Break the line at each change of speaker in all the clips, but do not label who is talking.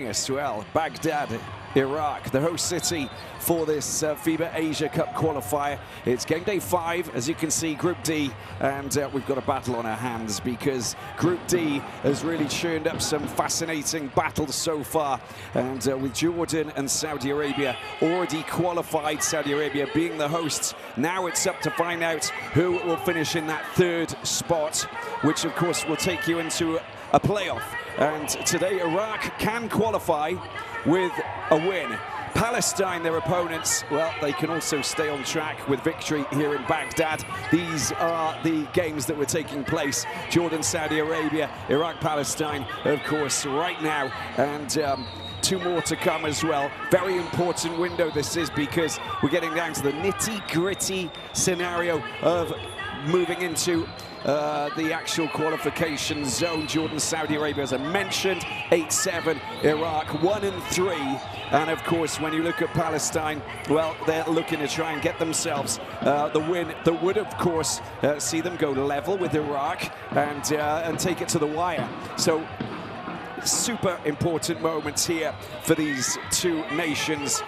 As well, Baghdad, Iraq, the host city for this FIBA Asia Cup qualifier. It's game day 5, as you can see, Group D, and we've got a battle on our hands because Group D has really churned up some fascinating battles so far, and with Jordan and Saudi Arabia already qualified, Saudi Arabia being the hosts. Now it's up to find out who will finish in that third spot, which of course will take you into a playoff. And today Iraq can qualify with a win. Palestine, their opponents, well, they can also stay on track with victory here in Baghdad. These are the games that were taking place. Jordan, Saudi Arabia, Iraq, Palestine, of course, right now. And 2 more to come as well. Very important window this is, because we're getting down to the nitty-gritty scenario of moving into the actual qualification zone. Jordan, Saudi Arabia, as I mentioned, 8-7, Iraq 1-3, and of course when you look at Palestine, well, they're looking to try and get themselves the win that would of course see them go level with Iraq and take it to the wire. So super important moments here for these 2 nations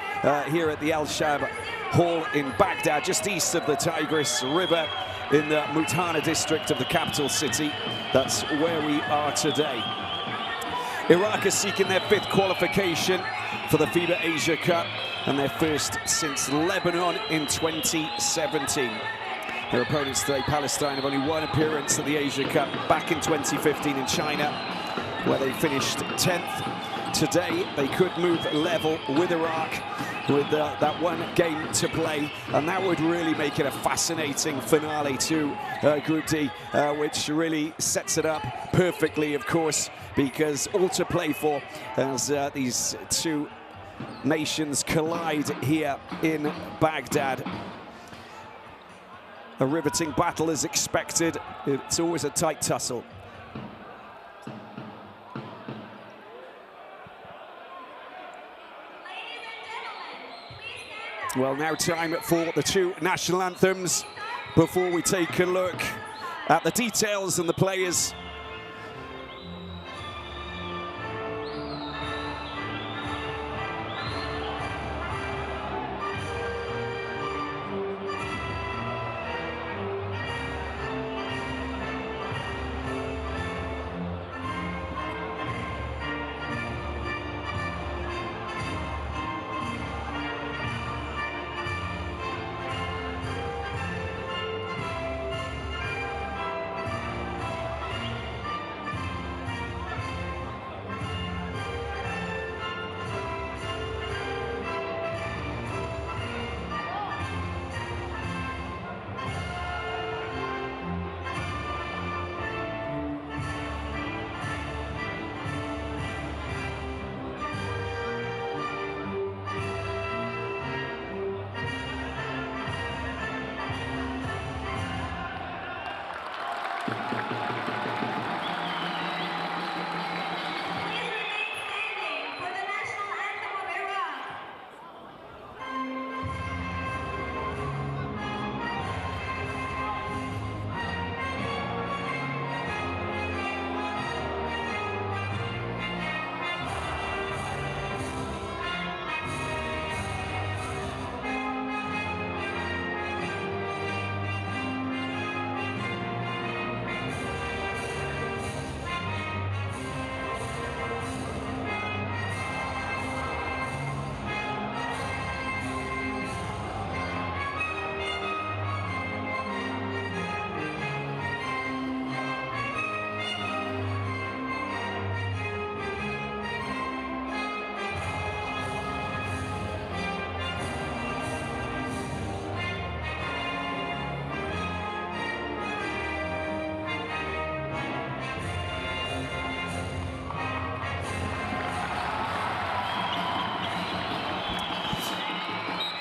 here at the Al Shab Hall in Baghdad, just east of the Tigris River, in the Muthanna district of the capital city. That's where we are today. Iraq is seeking their 5th qualification for the FIBA Asia Cup, and their first since Lebanon in 2017. Their opponents today, Palestine, have only 1 appearance at the Asia Cup back in 2015 in China, where they finished 10th. Today, they could move level with Iraq with that 1 game to play, and that would really make it a fascinating finale to Group D, which really sets it up perfectly, of course, because all to play for as these 2 nations collide here in Baghdad. A riveting battle is expected. It's always a tight tussle. Well, now time for the 2 national anthems before we take a look at the details and the players.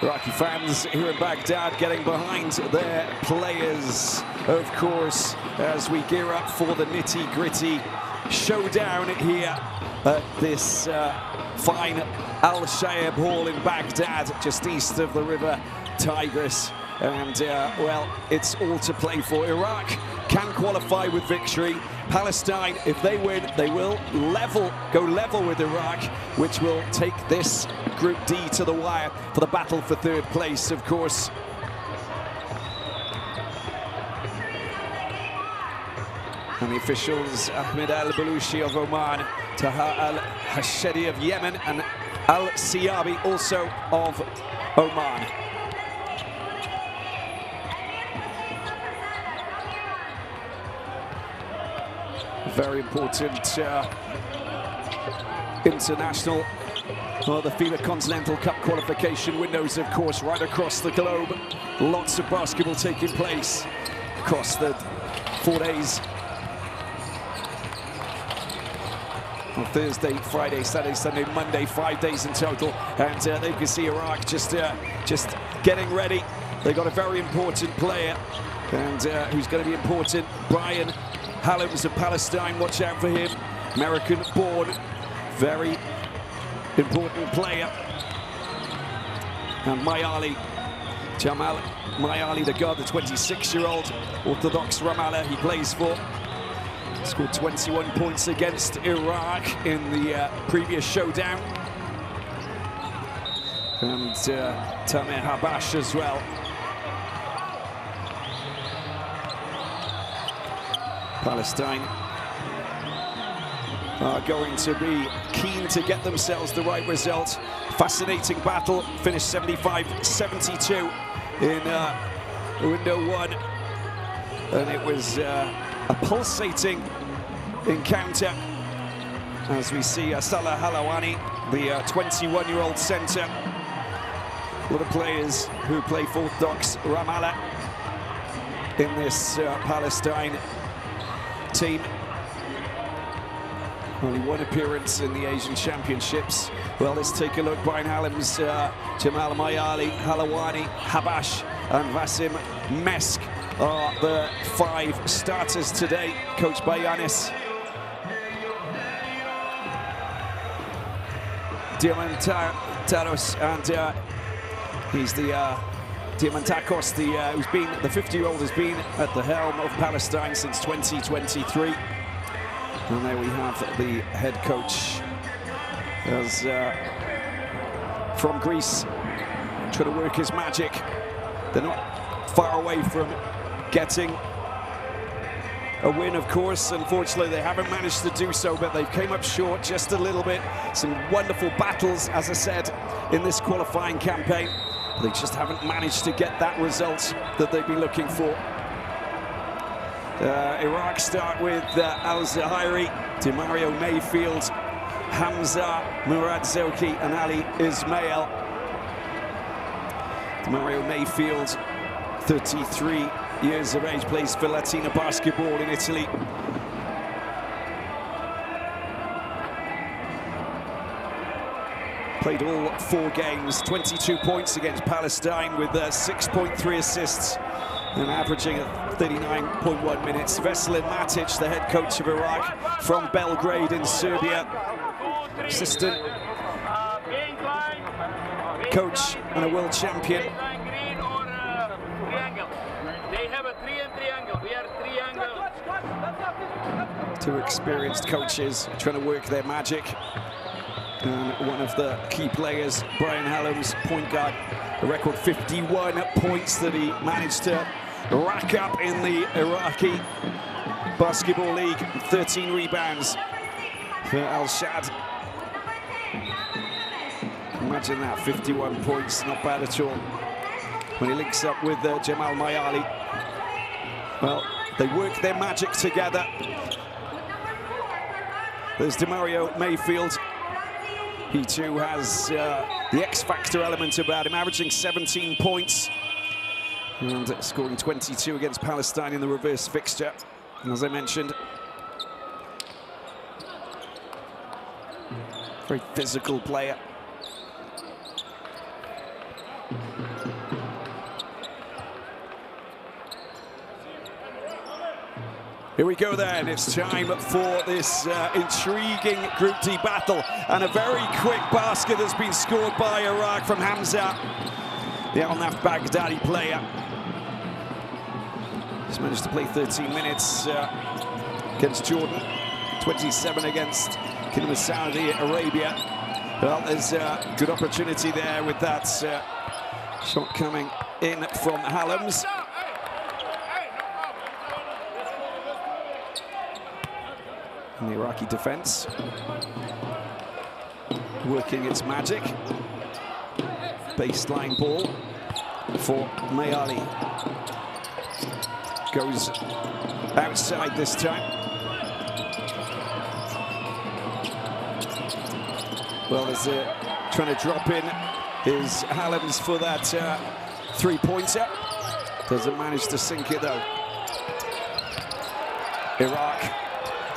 Iraqi fans here in Baghdad getting behind their players, of course, as we gear up for the nitty-gritty showdown here at this fine Al Shab Hall in Baghdad, just east of the river Tigris. And, well, it's all to play for. Iraq can qualify with victory. Palestine, if they win, they will go level with Iraq, which will take this Group D to the wire for the battle for third place, of course. And the officials, Ahmed Al-Balushi of Oman, Taha Al-Hashedi of Yemen, and Al-Siyabi also of Oman. Very important international, the FIBA Continental Cup qualification windows, of course, right across the globe. Lots of basketball taking place across the 4 days. On Thursday, Friday, Saturday, Sunday, Monday, 5 days in total. And there you can see Iraq just getting ready. They got a very important player, and who's going to be important, Brian Hallams of Palestine. Watch out for him. American-born, very important player. And Jamal Mayali, the guard, the 26-year-old Orthodox Ramallah he plays for. Scored 21 points against Iraq in the previous showdown. And Tamir Habash as well. Palestine are going to be keen to get themselves the right result. Fascinating battle, finished 75-72 in window one. And it was a pulsating encounter as we see Salah Halawani, the 21-year-old centre. A lot of players who play for Orthodox Ramallah in this Palestine team. Only one appearance in the Asian Championships. Well, let's take a look. Brian Hallams, Jamal Mayali, Halawani, Habash, and Vasim Mesk are the 5 starters today, coached by Yanis Diamantakos, and he's the Diamantakos, who's been the 50-year-old, has been at the helm of Palestine since 2023. And there we have the head coach, as from Greece, trying to work his magic. They're not far away from getting a win, of course. Unfortunately, they haven't managed to do so, but they've came up short just a little bit. Some wonderful battles, as I said, in this qualifying campaign. They just haven't managed to get that result that they've been looking for. Iraq start with Al-Zahiri, DeMario Mayfield, Hamza Murad Zoki, and Ali Ismail. DeMario Mayfield, 33 years of age, plays for Latina Basketball in Italy. Played all 4 games, 22 points against Palestine with 6.3 assists and averaging at 39.1 minutes. Veselin Matic, the head coach of Iraq from Belgrade in Serbia. Assistant coach and a world champion.
They have a 3 and triangle. We are triangle.
2 experienced coaches trying to work their magic. And one of the key players, Brian Hallams, point guard, a record 51 points that he managed to rack up in the Iraqi Basketball League. 13 rebounds for Al-Shad. Imagine that, 51 points, not bad at all. When he links up with Jamal Mayali, well, they work their magic together. There's DeMario Mayfield. He too has the X-factor element about him, averaging 17 points and scoring 22 against Palestine in the reverse fixture, as I mentioned. Very physical player. Here we go then, it's time for this intriguing Group D battle, and a very quick basket that's been scored by Iraq from Hamza, the Al-Naft Baghdadi player. He's managed to play 13 minutes against Jordan, 27 against Kingdom of Saudi Arabia. Well, there's a good opportunity there with that shot coming in from Hallams. And the Iraqi defense working its magic. Baseline ball for Mayali. Goes outside this time. Well, there's trying to drop in is Hallams for that three-pointer. Doesn't manage to sink it though. Iraq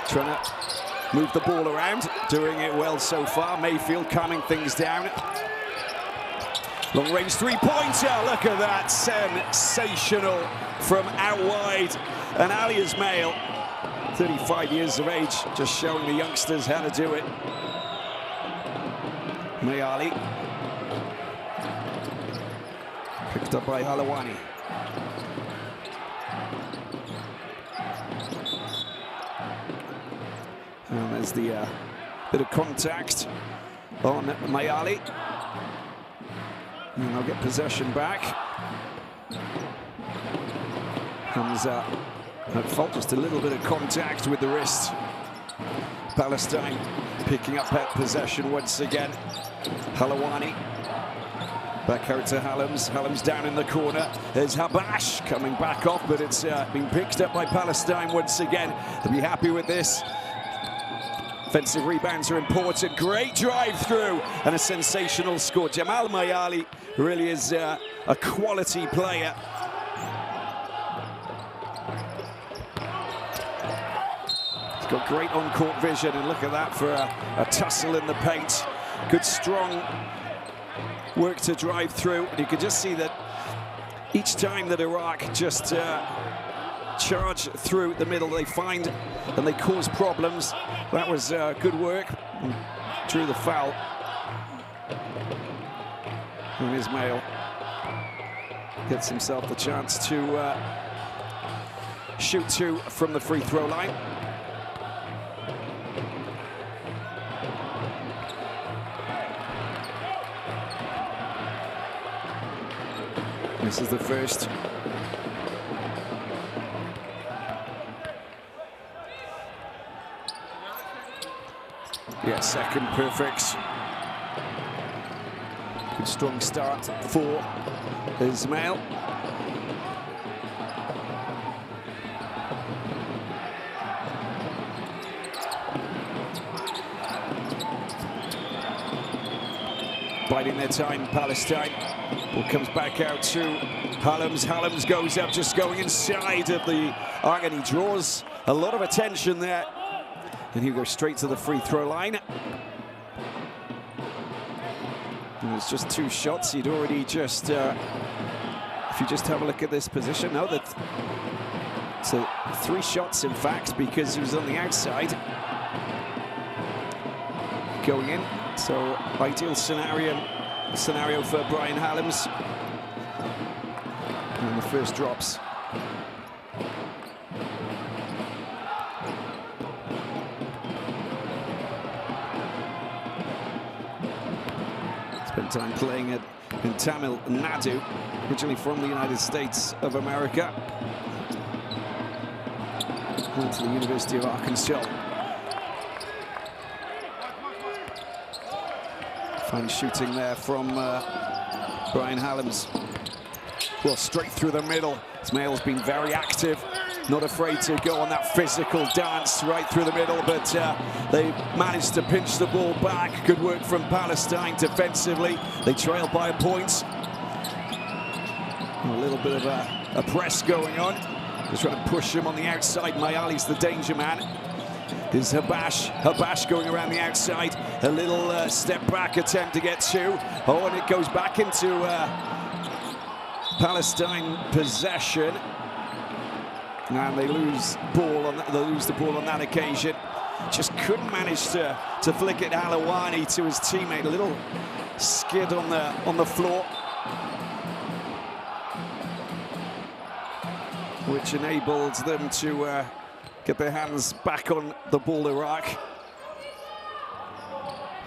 trying to move the ball around, doing it well so far. Mayfield calming things down. Long-range three-pointer, look at that, sensational from out wide. And Ali Ismail, 35 years of age, just showing the youngsters how to do it. Mayali, picked up by Halawani. And there's the bit of contact on Mayali. And they'll get possession back. Hamza at fault, just a little bit of contact with the wrist. Palestine picking up that possession once again. Halawani back out to Hallams. Hallams down in the corner. There's Habash coming back off, but it's been picked up by Palestine once again. They'll be happy with this. Offensive rebounds are important. Great drive through and a sensational score. Jamal Mayali really is a quality player. He's got great on-court vision, and look at that for a tussle in the paint. Good, strong work to drive through. And you can just see that each time that Iraq just charge through the middle, they find and they cause problems. That was good work. Drew the foul. And Ismail gets himself the chance to shoot two from the free throw line. This is the first. Yeah, second perfect. Good strong start for Ismail. Biding their time, Palestine. Ball comes back out to Hallams. Hallams goes up, just going inside of the arc, and he draws a lot of attention there. And he'll go straight to the free throw line. And it's just two shots. He'd already just, if you just have a look at this position, no, that so three shots in fact, because he was on the outside going in. So ideal scenario for Brian Hallams. And the first drops. Spent time playing in Tamil Nadu, originally from the United States of America. Went to the University of Arkansas. Fine shooting there from Brian Hallams. Well, straight through the middle. Ismail's been very active, not afraid to go on that physical dance right through the middle, but they managed to pinch the ball back. Good work from Palestine defensively. They trail by a point. A little bit of a press going on. Just trying to push him on the outside. Mayali's the danger man. Is Habash. Habash going around the outside. A little step back attempt to get two. Oh, and it goes back into Palestine possession. And they lose ball on that, they lose the ball on that occasion. Just couldn't manage to flick it Halawani to his teammate. A little skid on the floor. which enabled them to get their hands back on the ball, Iraq.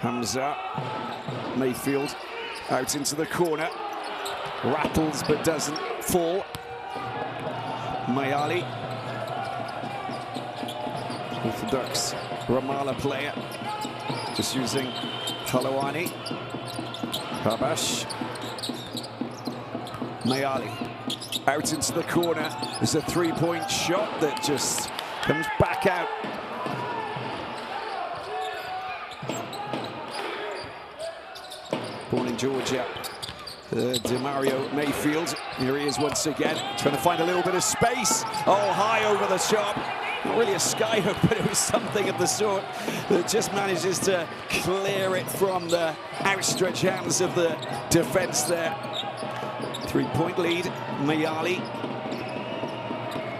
Hamza, Mayfield, out into the corner. Rattles but doesn't fall. Mayali, orthodox Ramallah player, just using Halawani. Habash, Mayali, out into the corner. There's a three-point shot that just comes back out. Born in Georgia, DeMario Mayfield. Here he is once again, trying to find a little bit of space. Oh, high over the top. Not really a skyhook, but it was something of the sort that just manages to clear it from the outstretched hands of the defense there. Three-point lead, Mayali.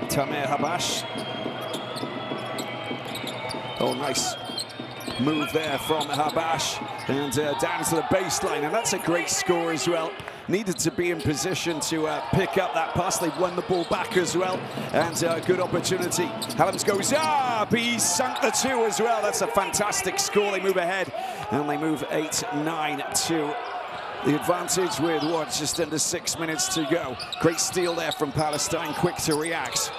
Tamer Habash. Oh, nice move there from Habash, and down to the baseline, and that's a great score as well. Needed to be in position to pick up that pass. They've won the ball back as well, and a good opportunity. Halams goes up, he sunk the two as well. That's a fantastic score. They move ahead, and they move 8-9 to the advantage with what, just under 6 minutes to go. Great steal there from Palestine, quick to react.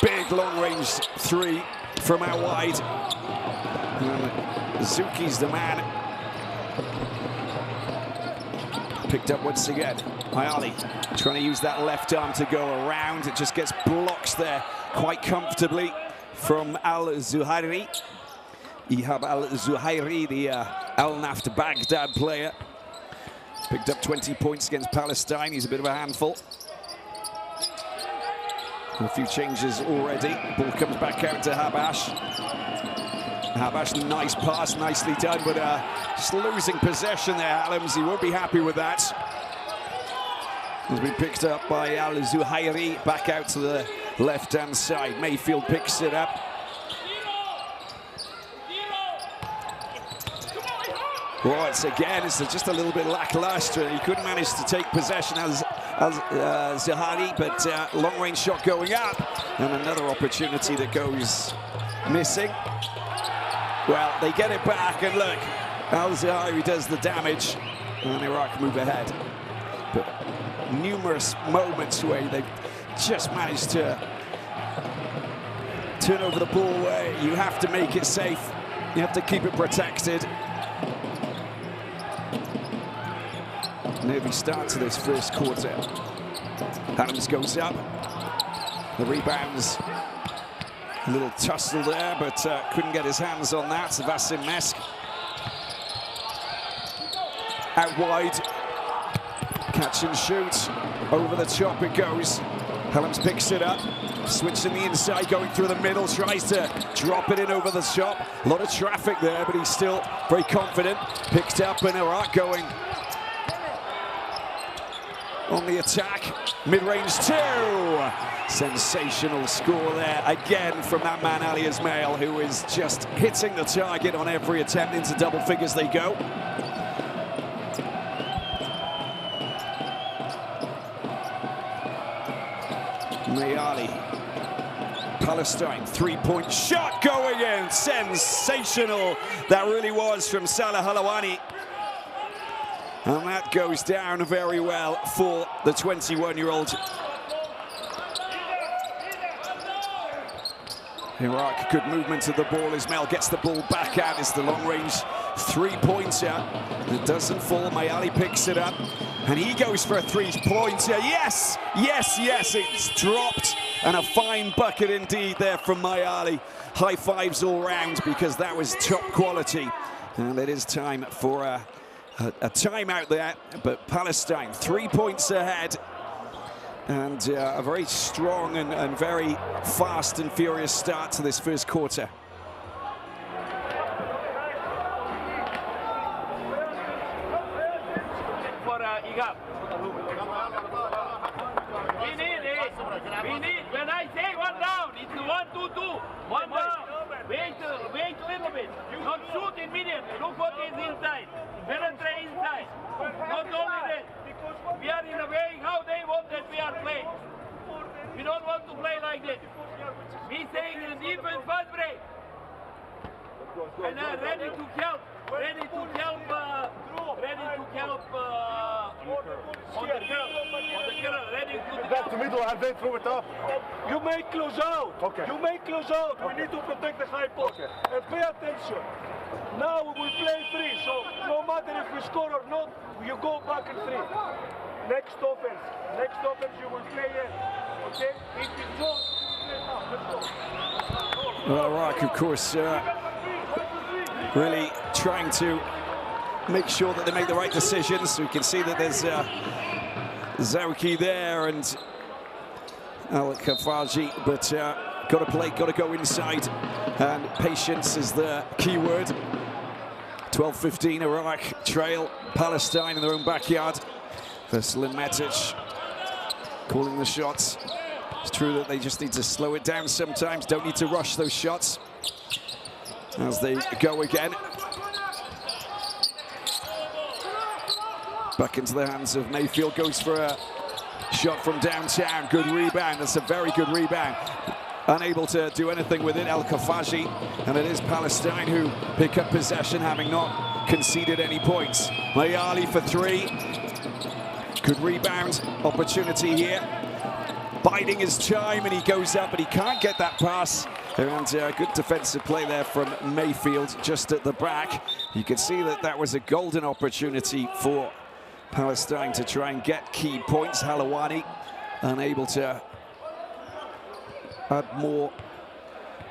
Big long-range three from out wide. Zuki's the man. Picked up once again. Mayali trying to use that left arm to go around. It just gets blocked there quite comfortably from Al-Zuhairi. Ihab Al-Zuhairi, the Al-Naft Baghdad player. Picked up 20 points against Palestine. He's a bit of a handful. A few changes already. Ball comes back out to Habash. Habash, nice pass, nicely done, but just losing possession there, Halams. He won't be happy with that. Has been picked up by Al-Zuhairi, back out to the left-hand side. Mayfield picks it up. Once again, it's just a little bit lackluster. He couldn't manage to take possession as Zahari, but long-range shot going up, and another opportunity that goes missing. Well, they get it back, and look, Al-Zahari does the damage, and Iraq move ahead. But numerous moments where they've just managed to turn over the ball where you have to make it safe, you have to keep it protected. Nervy start to this first quarter. Adams goes up. The rebounds. A little tussle there, but couldn't get his hands on that. Vasim Mesk. Out wide. Catch and shoot. Over the top it goes. Helms picks it up. Switching the inside, going through the middle. Tries to drop it in over the top. A lot of traffic there, but he's still very confident. Picked up, and Iraq going on the attack. Mid-range two. Sensational score there again from that man Ali Ismail, who is just hitting the target on every attempt. Into double figures they go. Mayali. Palestine, three-point shot going in. Sensational that really was from Salah Halawani. And that goes down very well for the 21-year-old. Iraq, good movement of the ball. Ismail gets the ball back out. It's the long-range three-pointer. It doesn't fall. Mayali picks it up. And he goes for a three-pointer. Yes, yes, yes. It's dropped. And a fine bucket indeed there from Mayali. High fives all round, because that was top quality. And it is time for a timeout there, but Palestine 3 points ahead, and a very strong and very fast and furious start to this first quarter.
For Igap. We need, when I say one down, it's 1-2-2, one down. Wait a little bit, not shoot immediately, look what is inside, penetrate inside, not only that. We are in a way how they want that we are playing. We don't want to play like that. We saying in the defense fast break. And ready to help. Ready to help on the girl, ready to
Back to middle and then throw it up.
You may close out.
Okay.
You may close out.
Okay.
We need to protect the high post.
Okay.
And pay attention. Now we will play three. So no matter if we score or not, you go back in three. Next offense you will play in. Okay? If it's not, play now. Let's go.
Well, Iraq, of course, really trying to make sure that they make the right decisions. We can see that there's Zauki there and Al-Khafaji, but got to play, got to go inside, and patience is the key word. 12-15, Iraq trail Palestine in their own backyard. Veselin Metic calling the shots. It's true that they just need to slow it down sometimes, don't need to rush those shots. As they go again. Back into the hands of Mayfield, goes for a shot from downtown. Good rebound, that's a very good rebound. Unable to do anything with it, Al-Khafaji, and it is Palestine who pick up possession, having not conceded any points. Mayali for three. Good rebound, opportunity here. Biding his time, and he goes up, but he can't get that pass. And good defensive play there from Mayfield just at the back. You can see that that was a golden opportunity for Palestine to try and get key points. Halawani unable to add more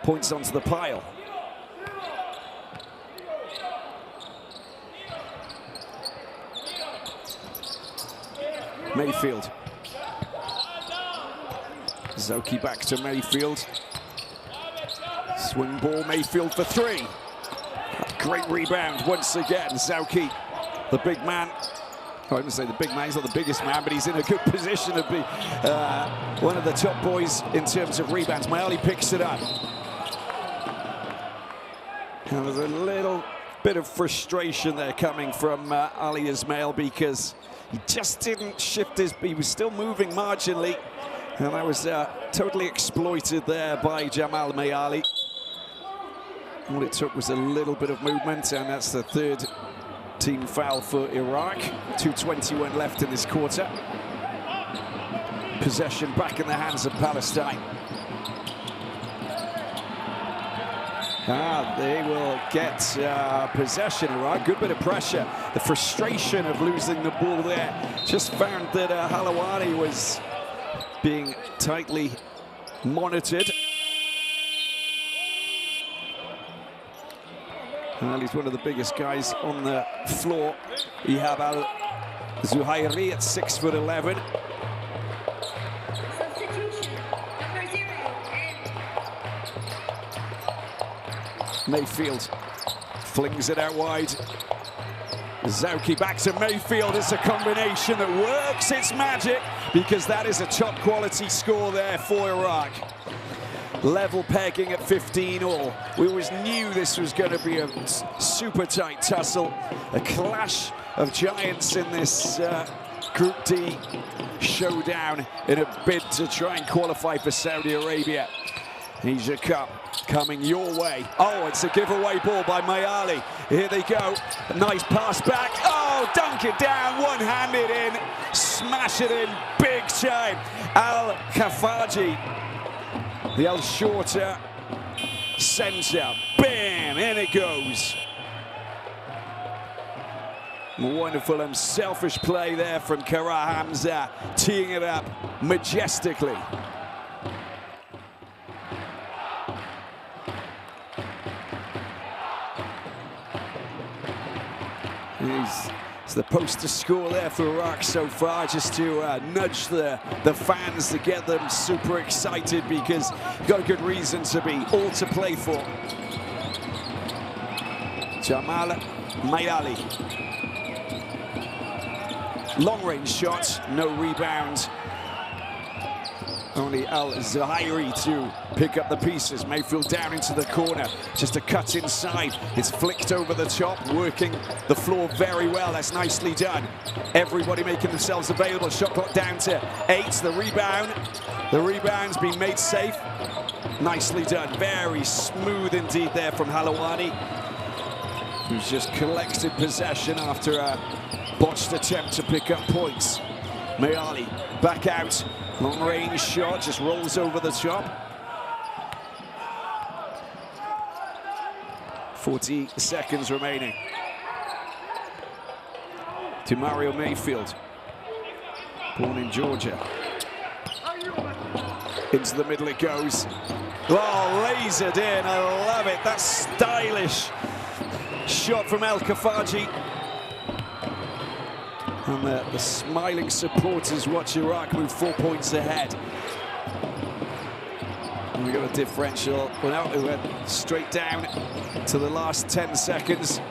points onto the pile. Mayfield. Zoki back to Mayfield. Swing ball, Mayfield for three. Great rebound once again. Zauki, the big man. I wouldn't say the big man, he's not the biggest man, but he's in a good position to be one of the top boys in terms of rebounds. Mayali picks it up. And there's a little bit of frustration there coming from Ali Ismail, because he just didn't shift his, he was still moving marginally. And that was totally exploited there by Jamal Mayali. All it took was a little bit of movement, and that's the third team foul for Iraq. 2:21 left in this quarter. Possession back in the hands of Palestine. They will get possession, Iraq. Good bit of pressure. The frustration of losing the ball there. Just found that Halawani was being tightly monitored. Well, he's one of the biggest guys on the floor. Ihab Al-Zuhairi at 6'11". Mayfield flings it out wide. Zauki back to Mayfield. It's a combination that works its magic, because that is a top quality score there for Iraq. Level pegging at 15 all. We always knew this was going to be a super tight tussle. A clash of giants in this Group D showdown in a bid to try and qualify for Saudi Arabia Asia Cup coming your way. Oh, it's a giveaway ball by Mayali. Here they go. A nice pass back. Oh, dunk it down, one-handed in, smash it in big time. Al-Khafaji, the Al-Shorter center. Bam, in it goes. Wonderful and selfish play there from Kara Hamza, teeing it up majestically. It's the poster score there for Iraq so far, just to nudge the fans, to get them super excited, because you've got a good reason to be, all to play for. Jamal Mayali. Long range shot, no rebound. Only Al-Zuhairi to pick up the pieces. Mayfield down into the corner, just a cut inside. It's flicked over the top, working the floor very well. That's nicely done. Everybody making themselves available. Shot clock down to 8. The rebound's been made safe. Nicely done. Very smooth indeed there from Halawani, who's just collected possession after a botched attempt to pick up points. Mayali back out. Long range shot, just rolls over the top. 40 seconds remaining. To Mario Mayfield, born in Georgia. Into the middle it goes. Oh, lasered in, I love it. That's stylish shot from El Khafaji. And the smiling supporters watch Iraq move 4 points ahead. And we got a differential. Well, now it went straight down to the last 10 seconds.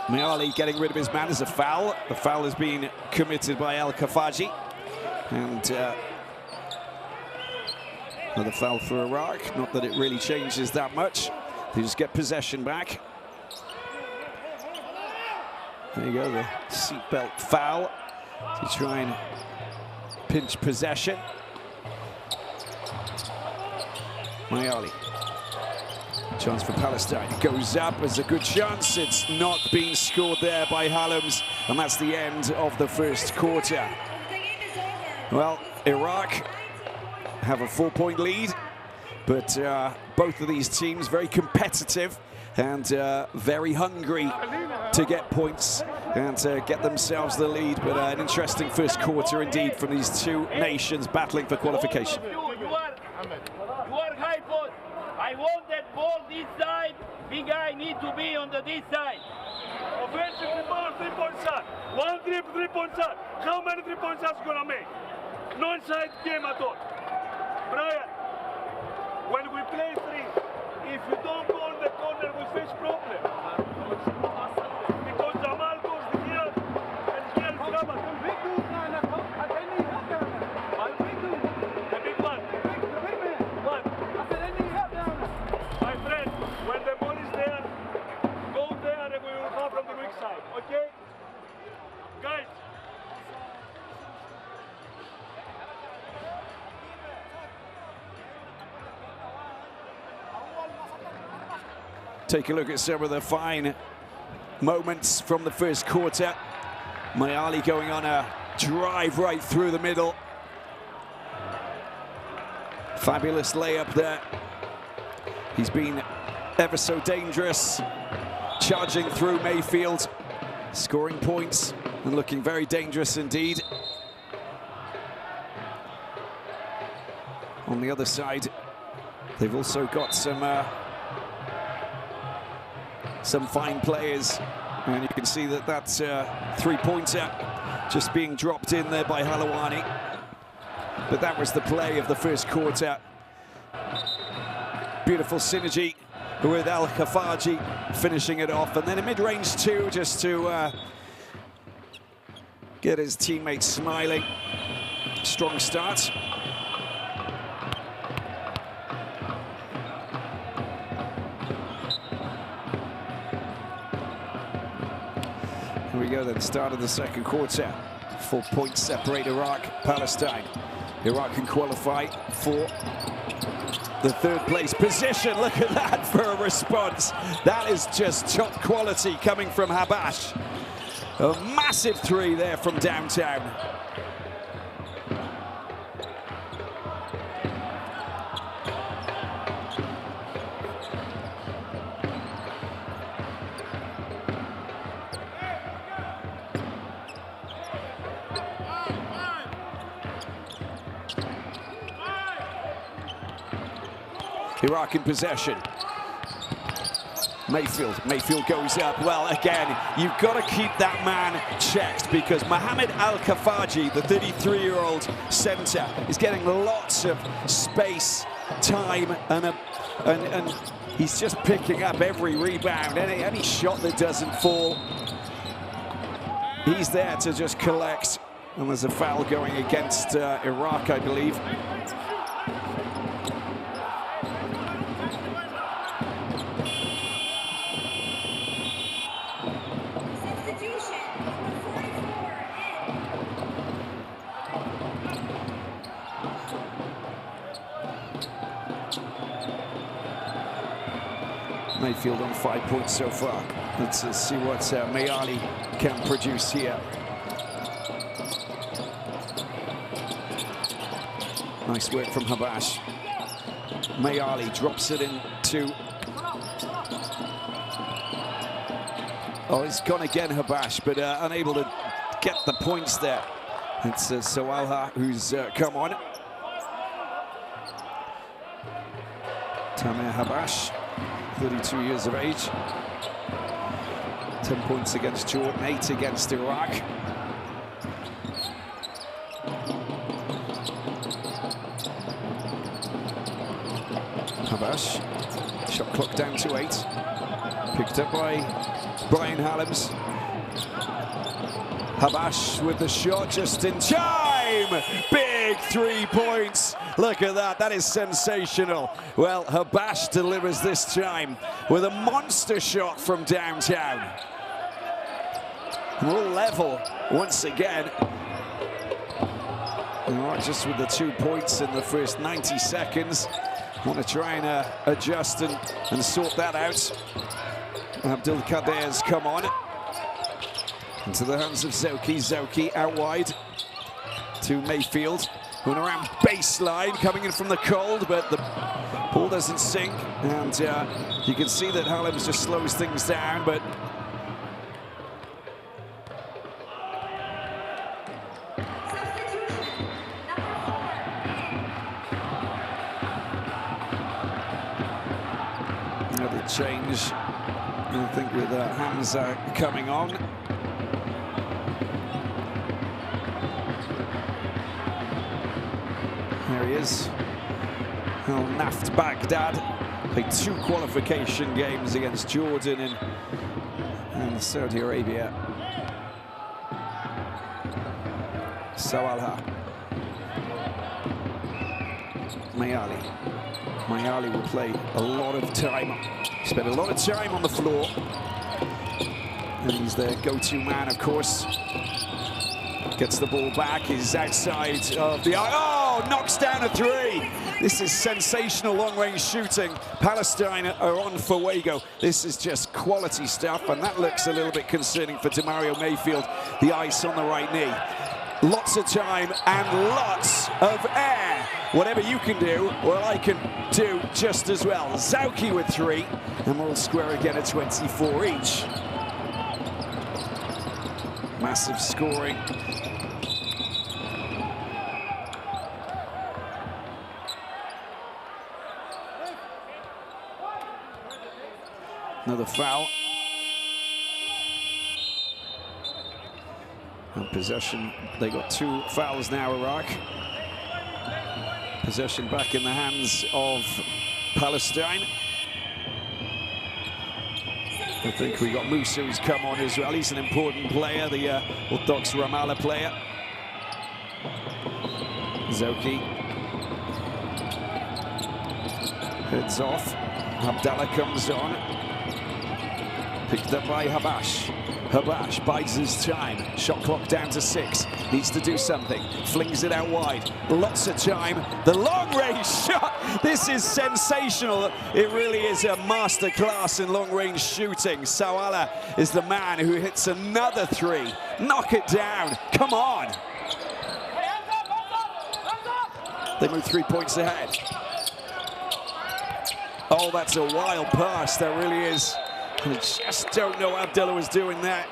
Mayali getting rid of his man as a foul. The foul has been committed by El Khafaji. And another foul for Iraq. Not that it really changes that much. They just get possession back. There you go, the seatbelt foul to try and pinch possession. Mayali. Chance for Palestine. It goes up as a good chance. It's not being scored there by Hallams, and that's the end of the first quarter. Well, Iraq have a 4-point lead, but both of these teams very competitive and very hungry to get points and get themselves the lead. But an interesting first quarter indeed from these two nations battling for qualification.
You are high post. I want that ball this side. Big guy need to be on this side.
Offensive ball, 3-point shot. 1 3-point shot. How many 3-point shots you gonna make? Non-side game at all. Brian, when we play 3, if you don't go on the corner, we face problem. Because Jamal goes here and here is Rabat. The big one. What? My friend, when the ball is there, go there and we will go from the weak side, okay? Guys.
Take a look at some of the fine moments from the first quarter. Mayali going on a drive right through the middle. Fabulous layup there. He's been ever so dangerous, charging through Mayfield, scoring points and looking very dangerous indeed. On the other side, they've also got some fine players, and you can see that that's a 3-pointer just being dropped in there by Halawani. But that was the play of the first quarter. Beautiful synergy with El Khafaji finishing it off, and then a mid-range 2 just to get his teammates smiling. Strong start. Here we go then, start of the second quarter. 4 points separate Iraq, Palestine. Iraq can qualify for the third place position. Look at that for a response. That is just top quality coming from Habash. A massive 3 there from downtown. Iraq in possession. Mayfield goes up. Well, again, you've got to keep that man checked, because Mohamed Al Khafaji, the 33-year-old centre, is getting lots of space, time, and he's just picking up every rebound. Any shot that doesn't fall, he's there to just collect. And there's a foul going against Iraq, I believe. Mayfield on 5 points so far. Let's see what Mayali can produce here. Nice work from Habash. Mayali drops it into... Oh, it's gone again, Habash, but unable to get the points there. It's Sawalha who's come on. Tamer Habash, 32 years of age. 10 points against Jordan, 8 against Iraq. Habash, shot clock down to 8. Picked up by Brian Hallam's. Habash with the shot just in time. Big 3 points. Look at that, that is sensational. Well, Habash delivers this time with a monster shot from downtown. We're all level once again. All right, just with the 2 points in the first 90 seconds. Want to try and adjust and sort that out. Abdul Qadir's come on. Into the hands of Zoki. Zoki out wide to Mayfield. Going around baseline, coming in from the cold, but the ball doesn't sink. And you can see that Hallam just slows things down, but another change, I think, with Hamza coming on. There he is. Al Naft Baghdad played 2 qualification games against Jordan and Saudi Arabia. Sawalha. Mayali. Mayali will play a lot of time. Spent a lot of time on the floor. And he's their go-to man, of course. Gets the ball back, is outside of the... Oh, knocks down a 3. This is sensational long-range shooting. Palestine are on Fuego. This is just quality stuff, and that looks a little bit concerning for Demario Mayfield. The ice on the right knee. Lots of time and lots of air. Whatever you can do, well, I can do just as well. Zauki with 3, and we're all square again at 24 each. Massive scoring. Another foul. And possession, they got 2 fouls now, Iraq. Possession back in the hands of Palestine. I think we got Musa who's come on as well. He's an important player, the Orthodox Ramallah player. Zoki. Heads off. Abdallah comes on. Picked up by Habash. Habash bides his time. Shot clock down to 6. Needs to do something. Flings it out wide. Lots of time. The long-range shot. This is sensational. It really is a masterclass in long-range shooting. Sawalha is the man who hits another 3. Knock it down. Come on. They move 3 points ahead. Oh, that's a wild pass. That really is. I just don't know what Abdullah was doing that.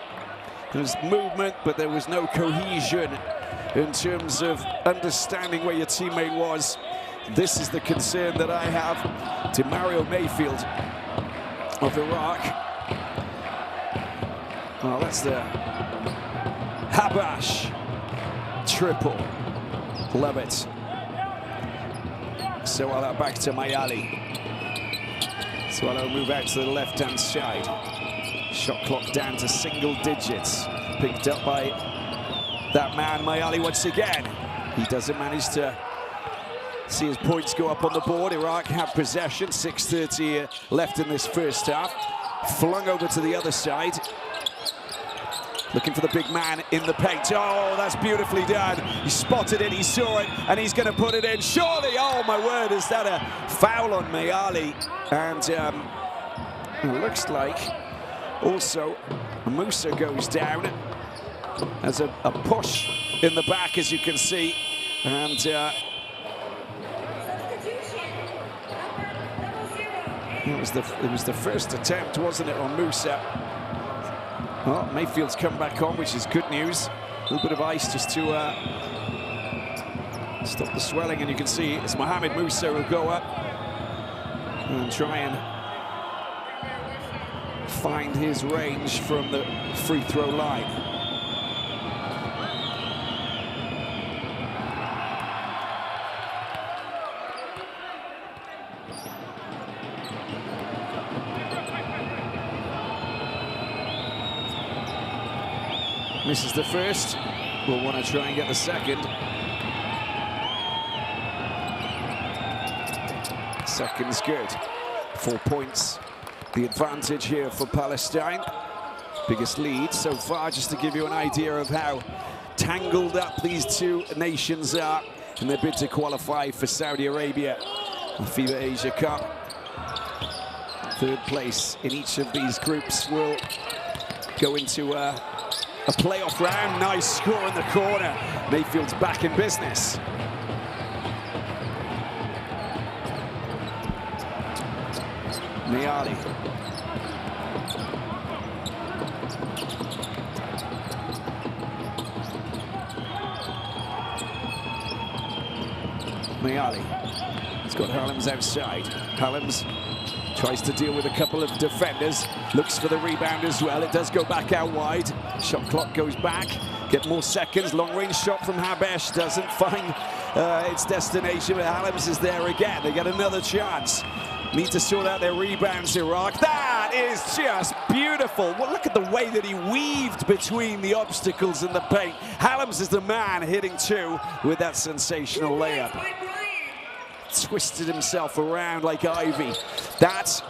There was movement, but there was no cohesion in terms of understanding where your teammate was. This is the concern that I have. Demario Mayfield of Iraq. Well, that's the Habash triple. Love it. So back to Mayali. Swallow move out to the left-hand side. Shot clock down to single digits. Picked up by that man, Mayali, once again. He doesn't manage to see his points go up on the board. Iraq have possession, 6:30 left in this first half. Flung over to the other side. Looking for the big man in the paint. Oh, that's beautifully done. He spotted it, he saw it, and he's going to put it in. Surely, oh my word, is that a foul on Mayali? And it looks like also Musa goes down. There's a push in the back, as you can see. And it was the first attempt, wasn't it, on Musa? Well, Mayfield's come back on, which is good news. A little bit of ice just to stop the swelling, and you can see it's Mohamed Musa who'll go up and try and find his range from the free throw line. Misses the first, will want to try and get the second. Second's good. 4 points, the advantage here for Palestine. Biggest lead so far, just to give you an idea of how tangled up these two nations are in their bid to qualify for Saudi Arabia, the FIBA Asia Cup. Third place in each of these groups will go into a playoff round. Nice score in the corner. Mayfield's back in business. Mayali. Mayali. He's got Harlems outside. Harlems tries to deal with a couple of defenders, looks for the rebound as well. It does go back out wide. Shot clock goes back, get more seconds. Long range shot from Habesh doesn't find its destination, but Harlems is there again. They get another chance. Need to sort out their rebounds, Iraq. That is just beautiful. Well, look at the way that he weaved between the obstacles in the paint. Harlems is the man hitting two with that sensational layup. Twisted himself around like Ivy. That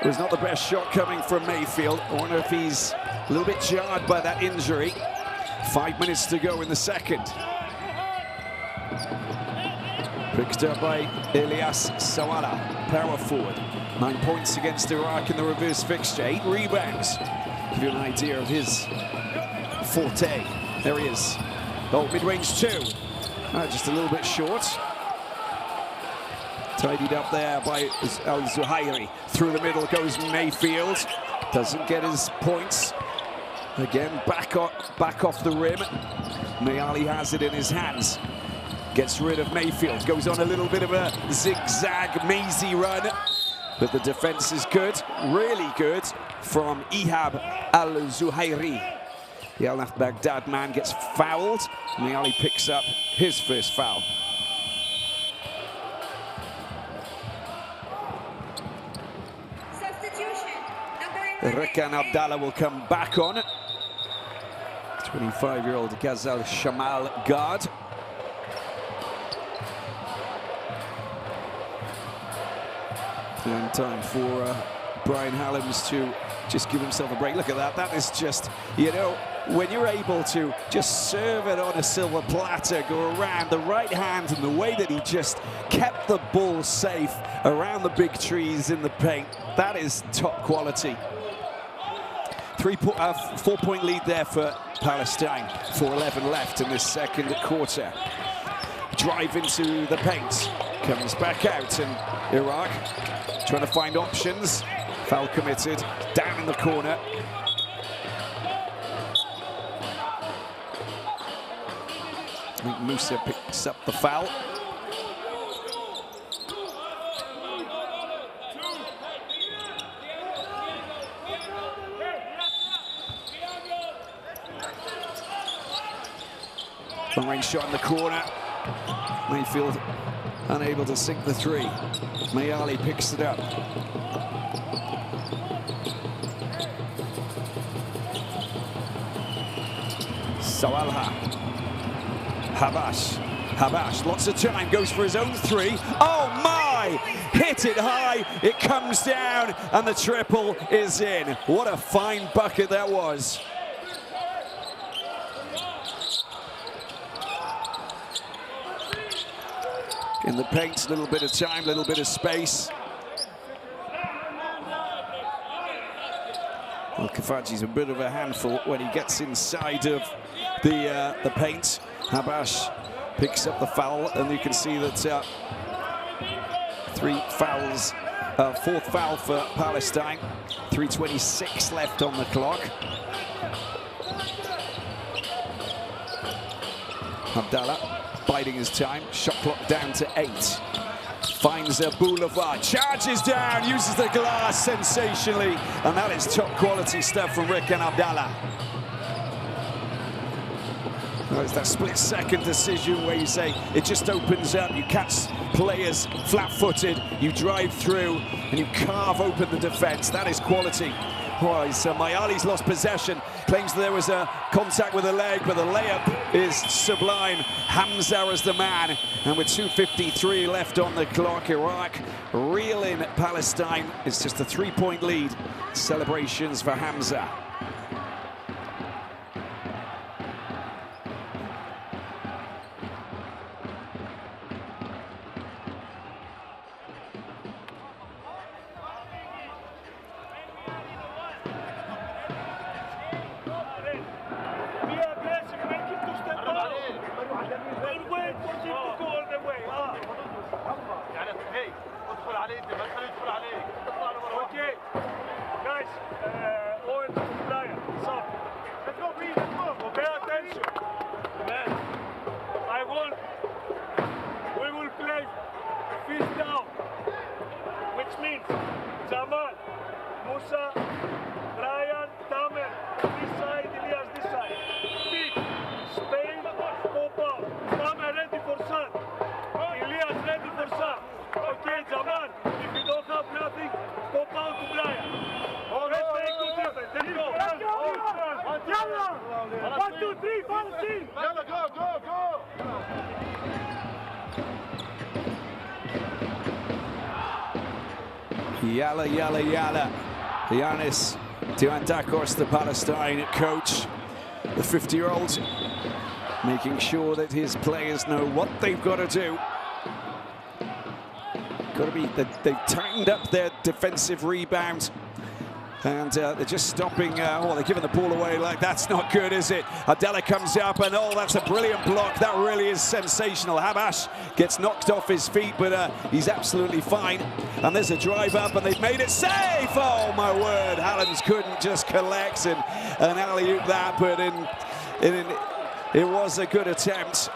was not the best shot coming from Mayfield. I wonder if he's a little bit jarred by that injury. 5 minutes to go in the second. Picked up by Elias Sawala, power forward. 9 points against Iraq in the reverse fixture. 8 rebounds. Give you an idea of his forte. There he is. Oh, mid-range two. Just a little bit short. Tidied up there by Al-Zuhairi. Through the middle goes Mayfield. Doesn't get his points. Again, back off the rim. Mayali has it in his hands. Gets rid of Mayfield. Goes on a little bit of a zigzag, mazy run. But the defense is good, really good, from Ihab Al-Zuhairi. The Al-Baghdad man gets fouled. Mayali picks up his first foul. Rekan Abdallah will come back on. 25-year-old Ghazal Shamal guard. And time for Brian Harlems to just give himself a break. Look at that. That is just, you know, when you're able to just serve it on a silver platter, go around the right hand, and the way that he just kept the ball safe around the big trees in the paint, that is top quality. 4-point lead there for Palestine. 4:11 left in this second quarter. Drive into the paint. Comes back out, and Iraq trying to find options. Foul committed. Down in the corner. I think Musa picks up the foul. Long range shot in the corner. Mayfield unable to sink the three. Mayali picks it up. Sawalha. Habash, lots of time, goes for his own three. Oh my! Hit it high, it comes down, and the triple is in. What a fine bucket that was. In the paint, a little bit of time, a little bit of space. Well, Kafaji's a bit of a handful when he gets inside of the paint. Habash picks up the foul, and you can see that 3 fouls, 4th foul for Palestine. 3:26 left on the clock. Abdallah biding his time, shot clock down to 8. Finds a boulevard, charges down, uses the glass sensationally, and that is top quality stuff from Iraq and Abdallah. It's that split-second decision where you say it just opens up, you catch players flat-footed, you drive through, and you carve open the defense. That is quality. Oh, so Mayali's lost possession, claims there was a contact with the leg, but the layup is sublime. Hamza is the man, and with 2:53 left on the clock, Iraq reeling Palestine. It's just a 3-point lead. Celebrations for Hamza. Yalla. Giannis Diamandakos, the Palestine coach, the 50-year-old, making sure that his players know what they've got to do. They've tightened up their defensive rebound, and they're just stopping, they're giving the ball away. Like, that's not good, is it? Abdallah comes up, and oh, that's a brilliant block. That really is sensational. Habash gets knocked off his feet, but he's absolutely fine. And there's a drive up, and they've made it safe. Oh my word, Hallam's couldn't just collect and alley-oop that, but it was a good attempt.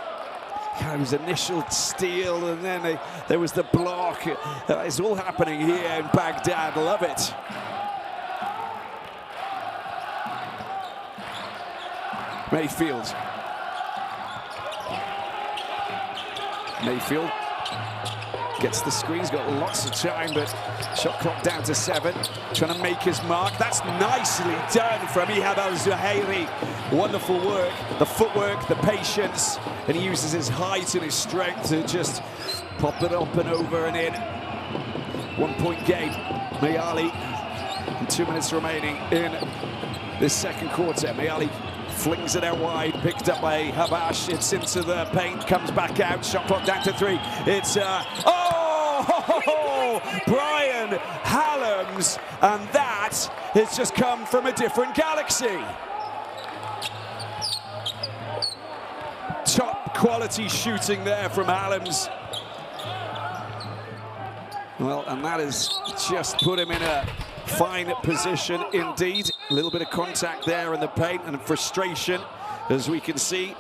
It was initial steal, and then there was the block. It's all happening here in Baghdad. Love it. Mayfield gets the screen. He's got lots of time, but shot clock down to 7. Trying to make his mark. That's nicely done from Ihab al-Zuhairi. Wonderful work. The footwork, the patience, and he uses his height and his strength to just pop it up and over and in. 1-point game. Mayali, and 2 minutes remaining in this second quarter. Mayali flings it out wide, picked up by Habash. It's into the paint, comes back out. Shot clock down to 3. It's Brian Hallams, and that has just come from a different galaxy. Top quality shooting there from Hallams. Well, and that has just put him in a fine position indeed. A little bit of contact there in the paint and frustration, as we can see,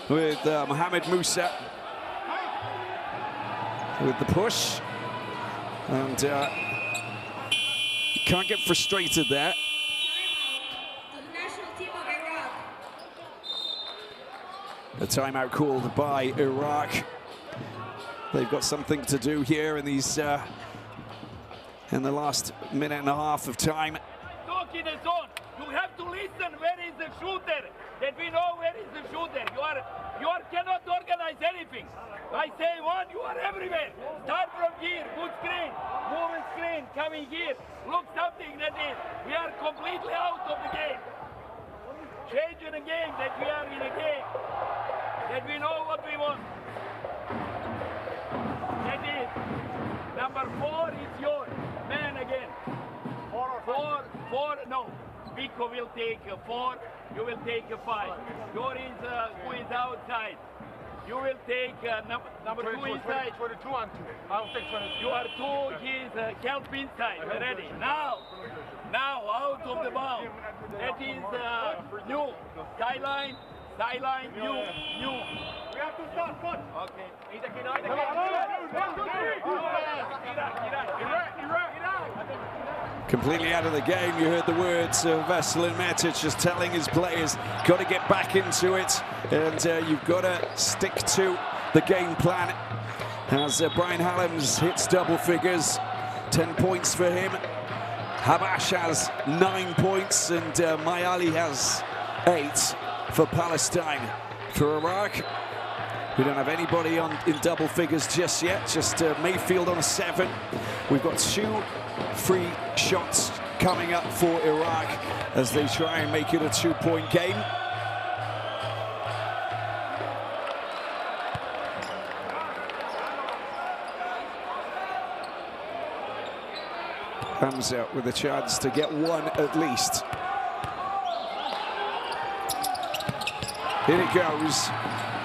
with Mohamed Musa with the push. And you can't get frustrated there. A timeout called by Iraq. They've got something to do here in these in the last minute and a half of time.
Talk in the zone. You have to listen. Where is the shooter? that we know where is the shooter. You cannot organize anything. I say one, you are everywhere. Start from here, good screen, moving screen, coming here. Look something that is, we are completely out of the game. Changing the game, that we are in a game. That we know what we want. That is, number 4 is yours. Man again. Four, no. Biko will take 4, you will take 5. Your is who is outside. You will take number 2 inside.
22 and 2. I'll take 22.
You are 2, he is help inside. Ready. Now, out of the bound. That is new. Sideline, new.
We have to start, fun.
Okay.
Completely out of the game. You heard the words of Veselin Metic just telling his players, got to get back into it, and you've got to stick to the game plan. As Brian Hallams hits double figures, 10 points for him. Habash has 9 points, and Mayali has 8 for Palestine. For Iraq, we don't have anybody in double figures just yet, just Mayfield on a 7. We've got 2 free shots coming up for Iraq as they try and make it a 2-point game. Hamza with a chance to get 1 at least. Here it goes,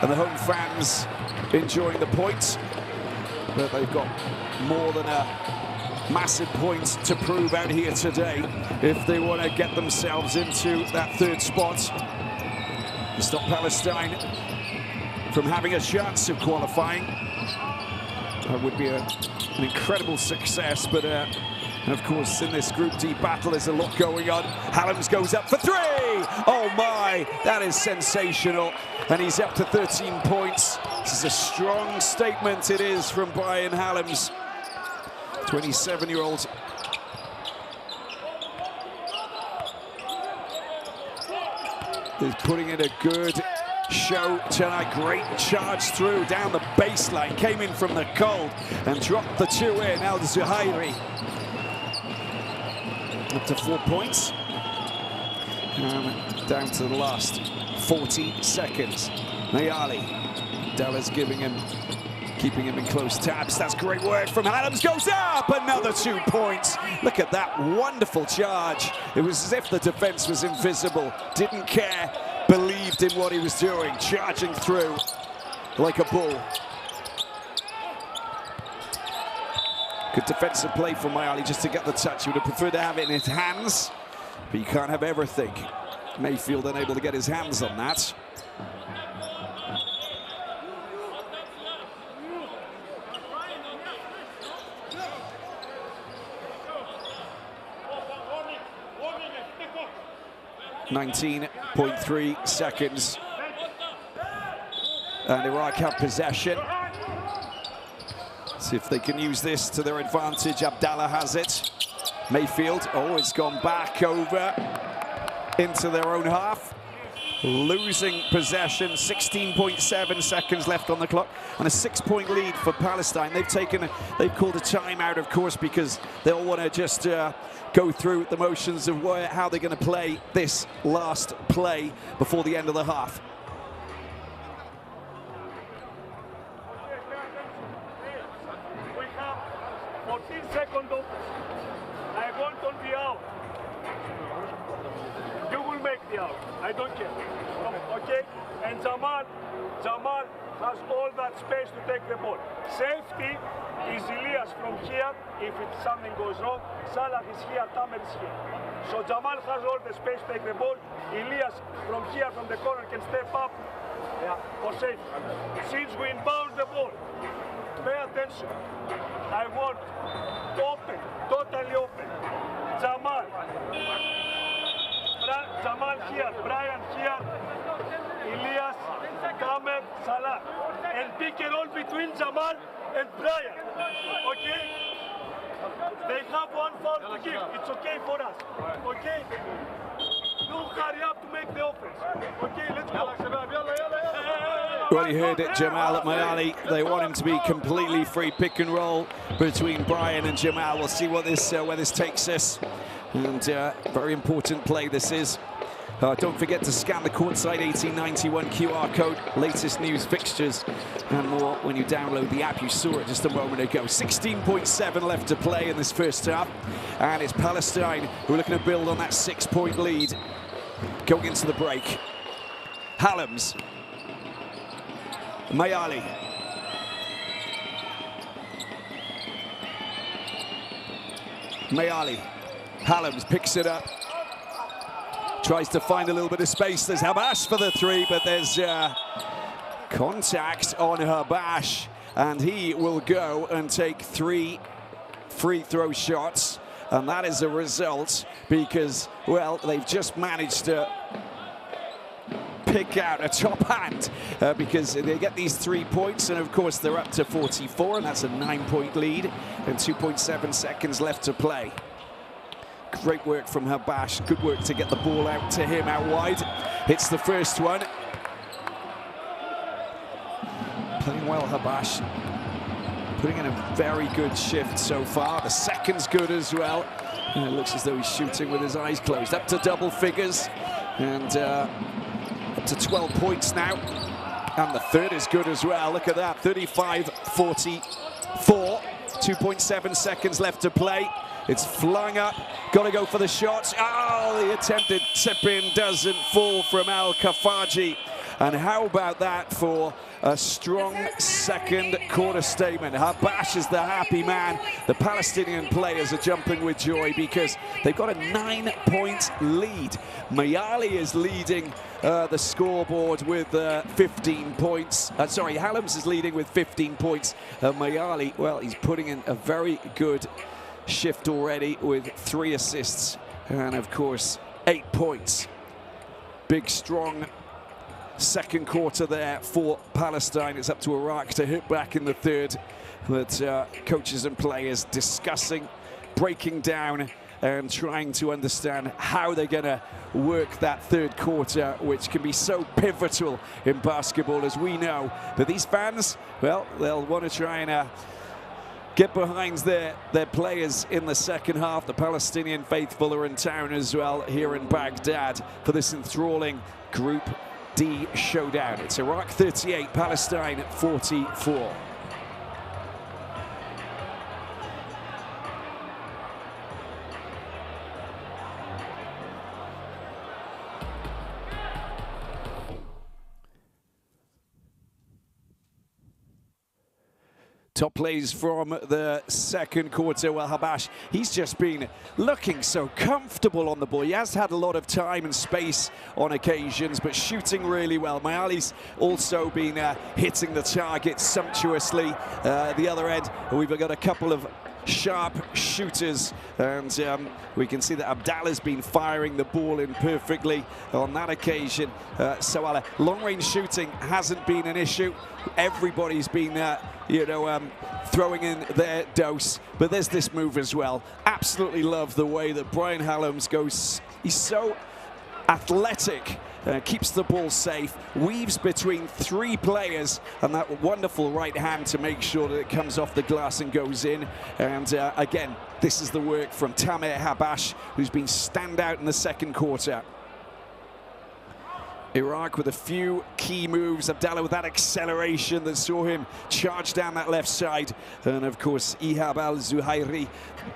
and the home fans enjoying the points, but they've got more than a massive point to prove out here today if they want to get themselves into that 3rd spot to stop Palestine from having a chance of qualifying. That would be an incredible success, but and of course in this Group D battle there's a lot going on. Hallams goes up for 3! Oh my, that is sensational, and he's up to 13 points. This is a strong statement, it is, from Brian Hallams. 27-year-old. He's putting in a good show tonight. Great charge through down the baseline. Came in from the cold and dropped the 2 in. Al Zuhairi up to 4 points. And down to the last 40 seconds. Mayali. Della's keeping him in close tabs. That's great work from Hallams. Goes up, another 2 points. Look at that wonderful charge. It was as if the defense was invisible. Didn't care, believed in what he was doing, charging through like a bull. Good defensive play from Mayali just to get the touch. He would have preferred to have it in his hands, but you can't have everything. Mayfield unable to get his hands on that. .3 seconds, and Iraq have possession. See if they can use this to their advantage. Abdallah has it. Mayfield, oh, it's gone back over into their own half. Losing possession, 16.7 seconds left on the clock, and a 6-point lead for Palestine. They've called a timeout, of course, because they'll want to just go through the motions of how they're going to play this last play before the end of the half.
We have 14 seconds off. I want on the out. You will make the out. I don't care. Okay? And Jamal has all that space to take the ball. Safety is Elias from here. If something goes wrong, Salah is here, Tamer is here. So Jamal has all the space to take the ball. Elias from here, from the corner, can step up for safety. Since we inbound the ball, pay attention. I want open, totally open. Jamal here, Brian here, Elias, Tamer, Salah. And pick and roll between Jamal and Brian. Okay? They have 1 foul to give. It's okay for us. Okay? Don't hurry up to make the offense. Okay, let's go.
Well, you heard it, Jamal Mayali. They want him to be completely free. Pick and roll between Brian and Jamal. We'll see what this where this takes us. And very important play this is. Don't forget to scan the courtside 1891 QR code. Latest news, fixtures, and more when you download the app. You saw it just a moment ago. 16.7 left to play in this first half. And it's Palestine who are looking to build on that 6-point lead going into the break. Hallams. Mayali. Mayali. Hallams picks it up. Tries to find a little bit of space. There's Habash for the three, but there's contact on Habash. And he will go and take 3 free throw shots. And that is a result because, well, they've just managed to pick out a top hand because they get these 3 points, and of course they're up to 44, and that's a 9-point lead and 2.7 seconds left to play. Great work from Habash. Good work to get the ball out to him out wide. Hits the first one. Playing well, Habash. Putting in a very good shift so far. The second's good as well. And it looks as though he's shooting with his eyes closed. Up to double figures. And up to 12 points now. And the third is good as well. Look at that. 35-44. 2.7 seconds left to play. It's flung up. Got to go for the shot. Oh, the attempted tip-in doesn't fall from Al-Kafaji. And how about that for a strong second quarter statement? Habash is the happy man. The Palestinian players are jumping with joy because they've got a 9-point lead. Mayali is leading the scoreboard with 15 points. Hallams is leading with 15 points. Mayali, well, he's putting in a very good shift already with 3 assists and, of course, 8 points. Big, strong second quarter there for Palestine. It's up to Iraq to hit back in the third. But coaches and players discussing, breaking down, and trying to understand how they're going to work that third quarter, which can be so pivotal in basketball, as we know. But these fans, well, they'll want to try and get behind their players in the second half. The Palestinian faithful are in town as well here in Baghdad for this enthralling Group D showdown. It's Iraq 38, Palestine 44. Top plays from the second quarter. Well, Habash, he's just been looking so comfortable on the ball. He has had a lot of time and space on occasions, but shooting really well. Mayali's also been hitting the target sumptuously. The other end, we've got a couple of sharp shooters, and we can see that Abdallah's been firing the ball in perfectly on that occasion. So long-range shooting hasn't been an issue. Everybody's been throwing in their dose, but there's this move as well. Absolutely love the way that Brian Hallams goes. He's so athletic, keeps the ball safe, weaves between 3 players, and that wonderful right hand to make sure that it comes off the glass and goes in. And again, this is the work from Tamer Habash, who's been standout in the second quarter. Iraq with a few key moves. Abdallah with that acceleration that saw him charge down that left side. And of course, Ihab al-Zuhairi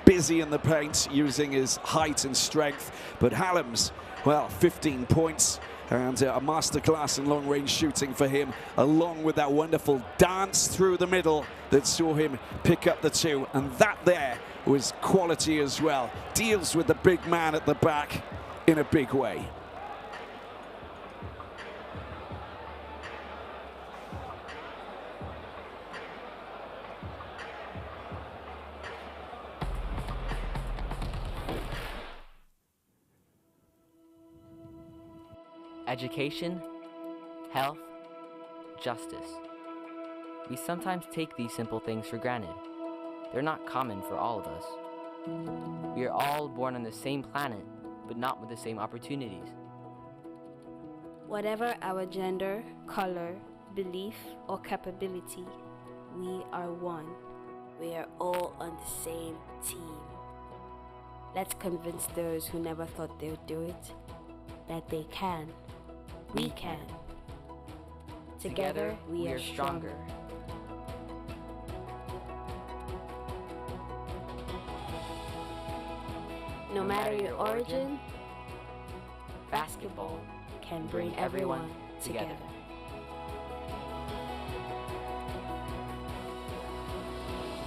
busy in the paint, using his height and strength. But Hallams, well, 15 points and a masterclass in long-range shooting for him, along with that wonderful dance through the middle that saw him pick up the 2. And that there was quality as well. Deals with the big man at the back in a big way.
Education, health, justice. We sometimes take these simple things for granted. They're not common for all of us. We are all born on the same planet, but not with the same opportunities.
Whatever our gender, color, belief, or capability, we are one. We are all on the same team. Let's convince those who never thought they would do it that they can. We can. Together, we are stronger. No matter your origin, basketball can bring everyone together.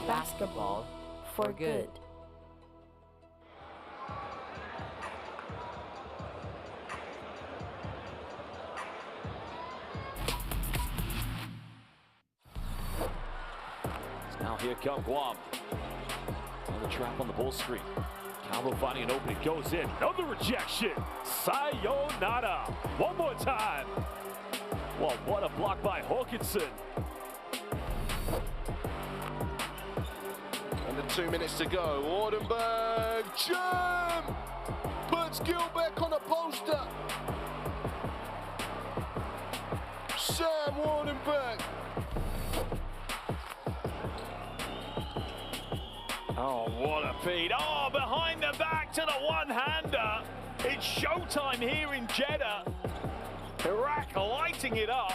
Basketball for good.
Now here come Guam. On the trap on the ball screen. Calvo finding an opening, goes in. Another rejection. Sayonara. One more time. Well, what a block by Hawkinson.
Under 2 minutes to go. Wardenberg, jump! Puts Gilbeck on a poster. Sam Wardenberg.
Oh, what a feed. Oh, behind the back to the one-hander. It's showtime here in Jeddah. Iraq lighting it up.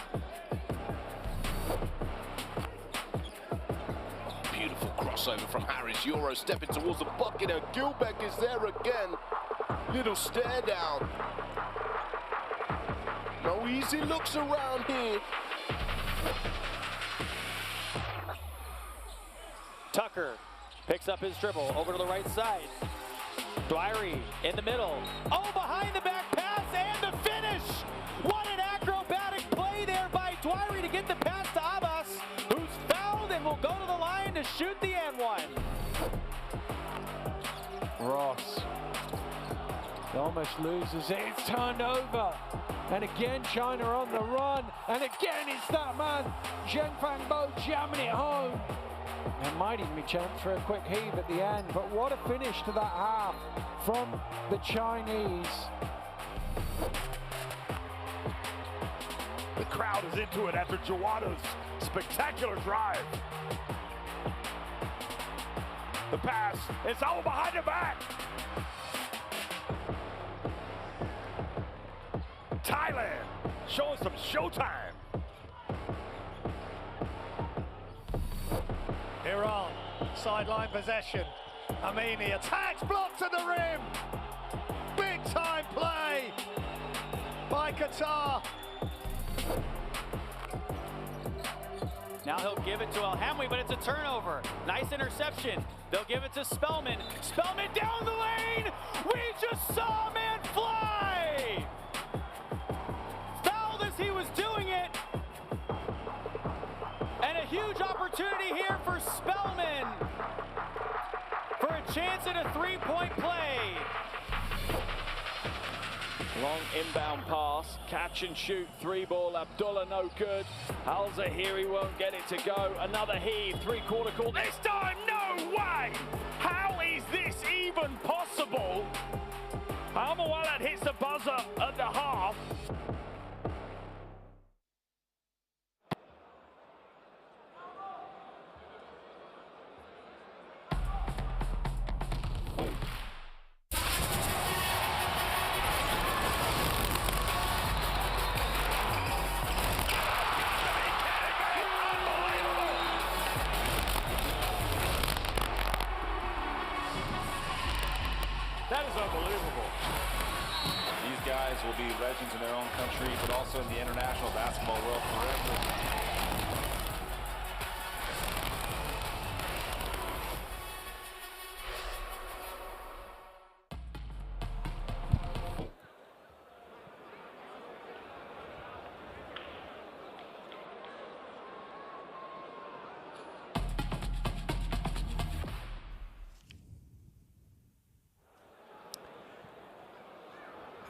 Beautiful crossover from Harris. Euro stepping towards the bucket and Gilbeck is there again. Little stare down. No easy looks around here.
Tucker picks up his dribble over to the right side. Dwyery in the middle. Oh, behind the back pass and the finish. What an acrobatic play there by Dwyery to get the pass to Abbas, who's fouled and will go to the line to shoot the N1.
Ross almost loses it. It's turned over. And again, China on the run. And again, it's that man, Zhengfang Bo, jamming it home. And might even be chance for a quick heave at the end. But what a finish to that half from the Chinese.
The crowd is into it after Jawada's spectacular drive. The pass, it's all behind the back. Thailand showing some showtime.
Iran, sideline possession. Amini attacks, blocks at the rim. Big time play by Qatar.
Now he'll give it to El Hamwi, but it's a turnover. Nice interception. They'll give it to Spellman. Spellman down the lane. We just saw a man fly. Fouled as he was doing it. And a huge opportunity here for Spellman for a chance at a three-point play.
Long inbound pass, catch and shoot, three ball, Abdullah no good. Al Zahiri won't get it to go. Another heave, three-quarter call. This time, no way! How is this even possible? Al-Muwallad hits the buzzer at the half. That is unbelievable.
These guys will be legends in their own country, but also in the international basketball world forever.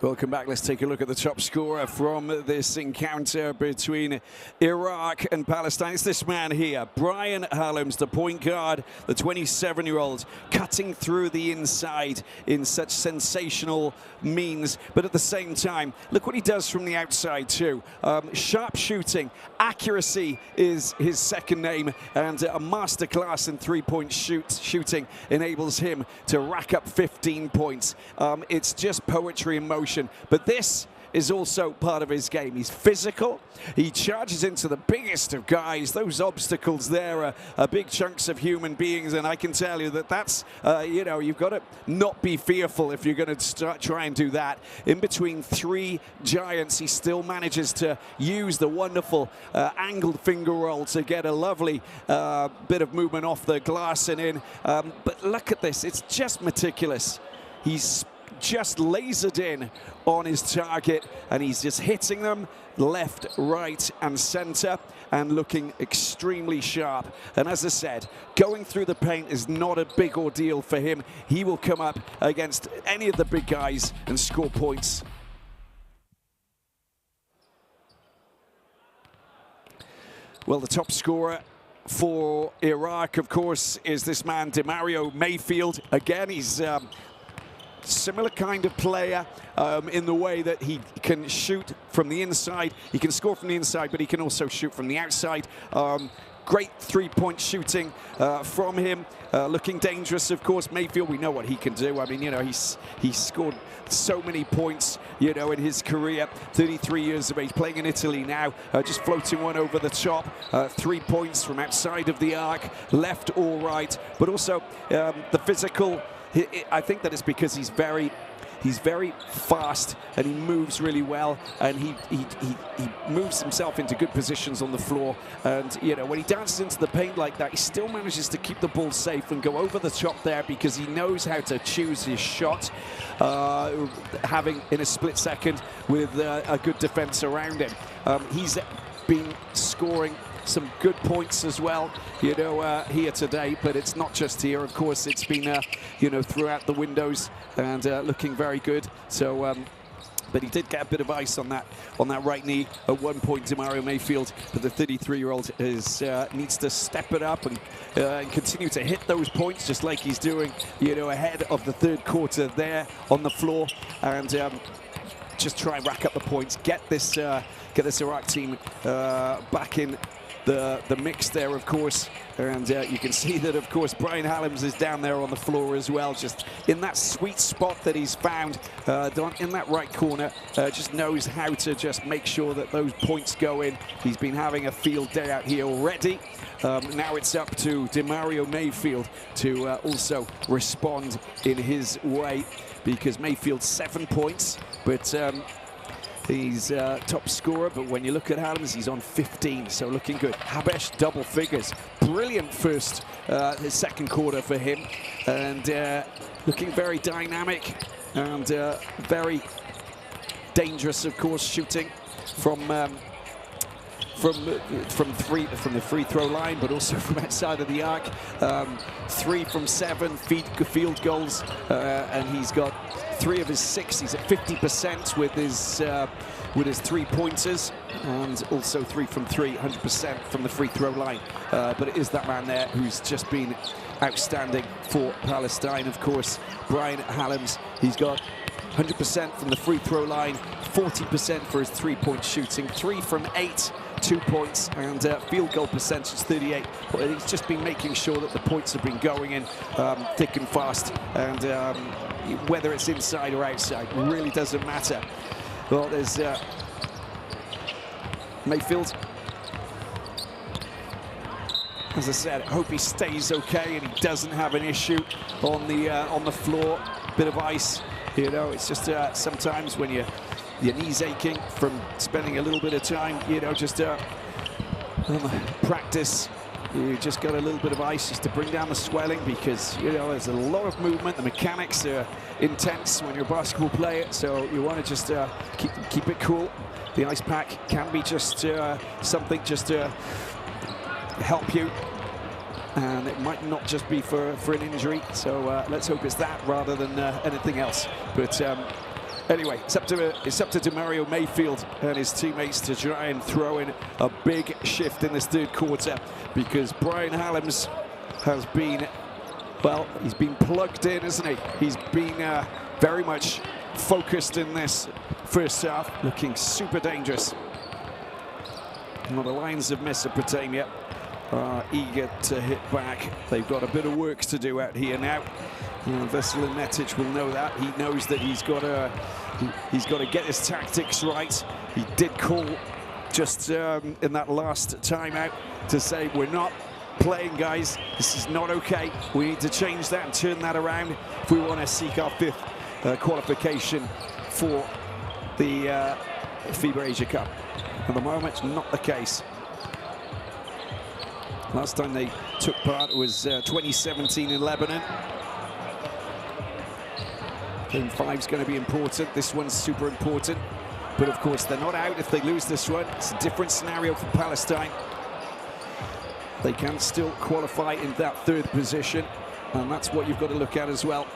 Welcome back. Let's take a look at the top scorer from this encounter between Iraq and Palestine. It's this man here, Brian Hallam's, the point guard, the 27-year-old, cutting through the inside in such sensational means. But at the same time, look what he does from the outside too. Sharp shooting, accuracy is his second name, and a masterclass in three-point shooting enables him to rack up 15 points. It's just poetry in motion. But this is also part of his game. He's physical. He charges into the biggest of guys. Those obstacles there are big chunks of human beings, and I can tell you that that's, you know, you've got to not be fearful if you're going to try and do that. In between three giants, he still manages to use the wonderful angled finger roll to get a lovely bit of movement off the glass and in. But look at this. It's just meticulous. He's just lasered in on his target, and he's just hitting them left, right and center and looking extremely sharp. And as I said, going through the paint is not a big ordeal for him. He will come up against any of the big guys and score points. Well, the top scorer for Iraq, of course, is this man, DeMario Mayfield. Again, he's similar kind of player in the way that he can shoot from the inside. He can score from the inside, but he can also shoot from the outside. Great three-point shooting from him. Looking dangerous, of course. Mayfield, we know what he can do. I mean, you know, he's scored so many points, you know, in his career. 33 years of age, playing in Italy now. Just floating one over the top. 3 points from outside of the arc, left or right. But also the physical. I think that it's because he's very fast and he moves really well, and he moves himself into good positions on the floor. And you know, when he dances into the paint like that, he still manages to keep the ball safe and go over the top there because he knows how to choose his shot, having in a split second with a good defense around him. He's been scoring some good points as well, you know, here today, but it's not just here, of course. It's been, you know, throughout the windows, and looking very good. So, but he did get a bit of ice on that right knee at one point, DeMario Mayfield. But the 33-year-old needs to step it up and continue to hit those points, just like he's doing, you know, ahead of the third quarter there on the floor, and just try and rack up the points, get this Iraq team back in the mix there, of course. And you can see that, of course, Brian Hallam is down there on the floor as well, just in that sweet spot that he's found in that right corner. Just knows how to just make sure that those points go in. He's been having a field day out here already. Now it's up to DeMario Mayfield to also respond in his way, because Mayfield's 7 points, but he's top scorer. But when you look at Hallam's, he's on 15, so looking good. Habesh, double figures. Brilliant his second quarter for him, and looking very dynamic and very dangerous, of course, shooting from the free throw line, but also from outside of the arc. 3 from 7 field goals, and he's got 3 of his 6. He's at 50% with his 3-pointers, and also 3 from 3, 100% from the free throw line. But it is that man there who's just been outstanding for Palestine, of course. Brian Hallam's, he's got 100% from the free throw line, 40% for his 3-point shooting, 3 from 8, 2 points, and field goal percentage 38. But he's just been making sure that the points have been going in thick and fast, and whether it's inside or outside really doesn't matter. Well, there's Mayfield. As I said, I hope he stays okay and he doesn't have an issue on the floor. Bit of ice, you know. It's just sometimes when your knees aching from spending a little bit of time, you know, just practice. You just got a little bit of ice just to bring down the swelling, because, you know, there's a lot of movement. The mechanics are intense when you're a basketball player, so you want to just keep it cool. The ice pack can be just something just to help you, and it might not just be for an injury. So let's hope it's that rather than anything else. But Anyway, it's up to Demario Mayfield and his teammates to try and throw in a big shift in this third quarter, because Brian Hallam's has been, well, he's been plugged in, isn't he? He's been very much focused in this first half, looking super dangerous. Well, the Lions of Mesopotamia are eager to hit back. They've got a bit of work to do out here now. Veselin Netic will know that. He knows that he's got to get his tactics right. He did call just in that last timeout to say, we're not playing, guys. This is not okay. We need to change that and turn that around if we want to seek our 5th qualification for the FIBA Asia Cup. At the moment, it's not the case. Last time they took part was 2017 in Lebanon. Game 5 is going to be important. This one's super important. But of course, they're not out if they lose this one. It's a different scenario for Palestine. They can still qualify in that 3rd position. And that's what you've got to look at as well.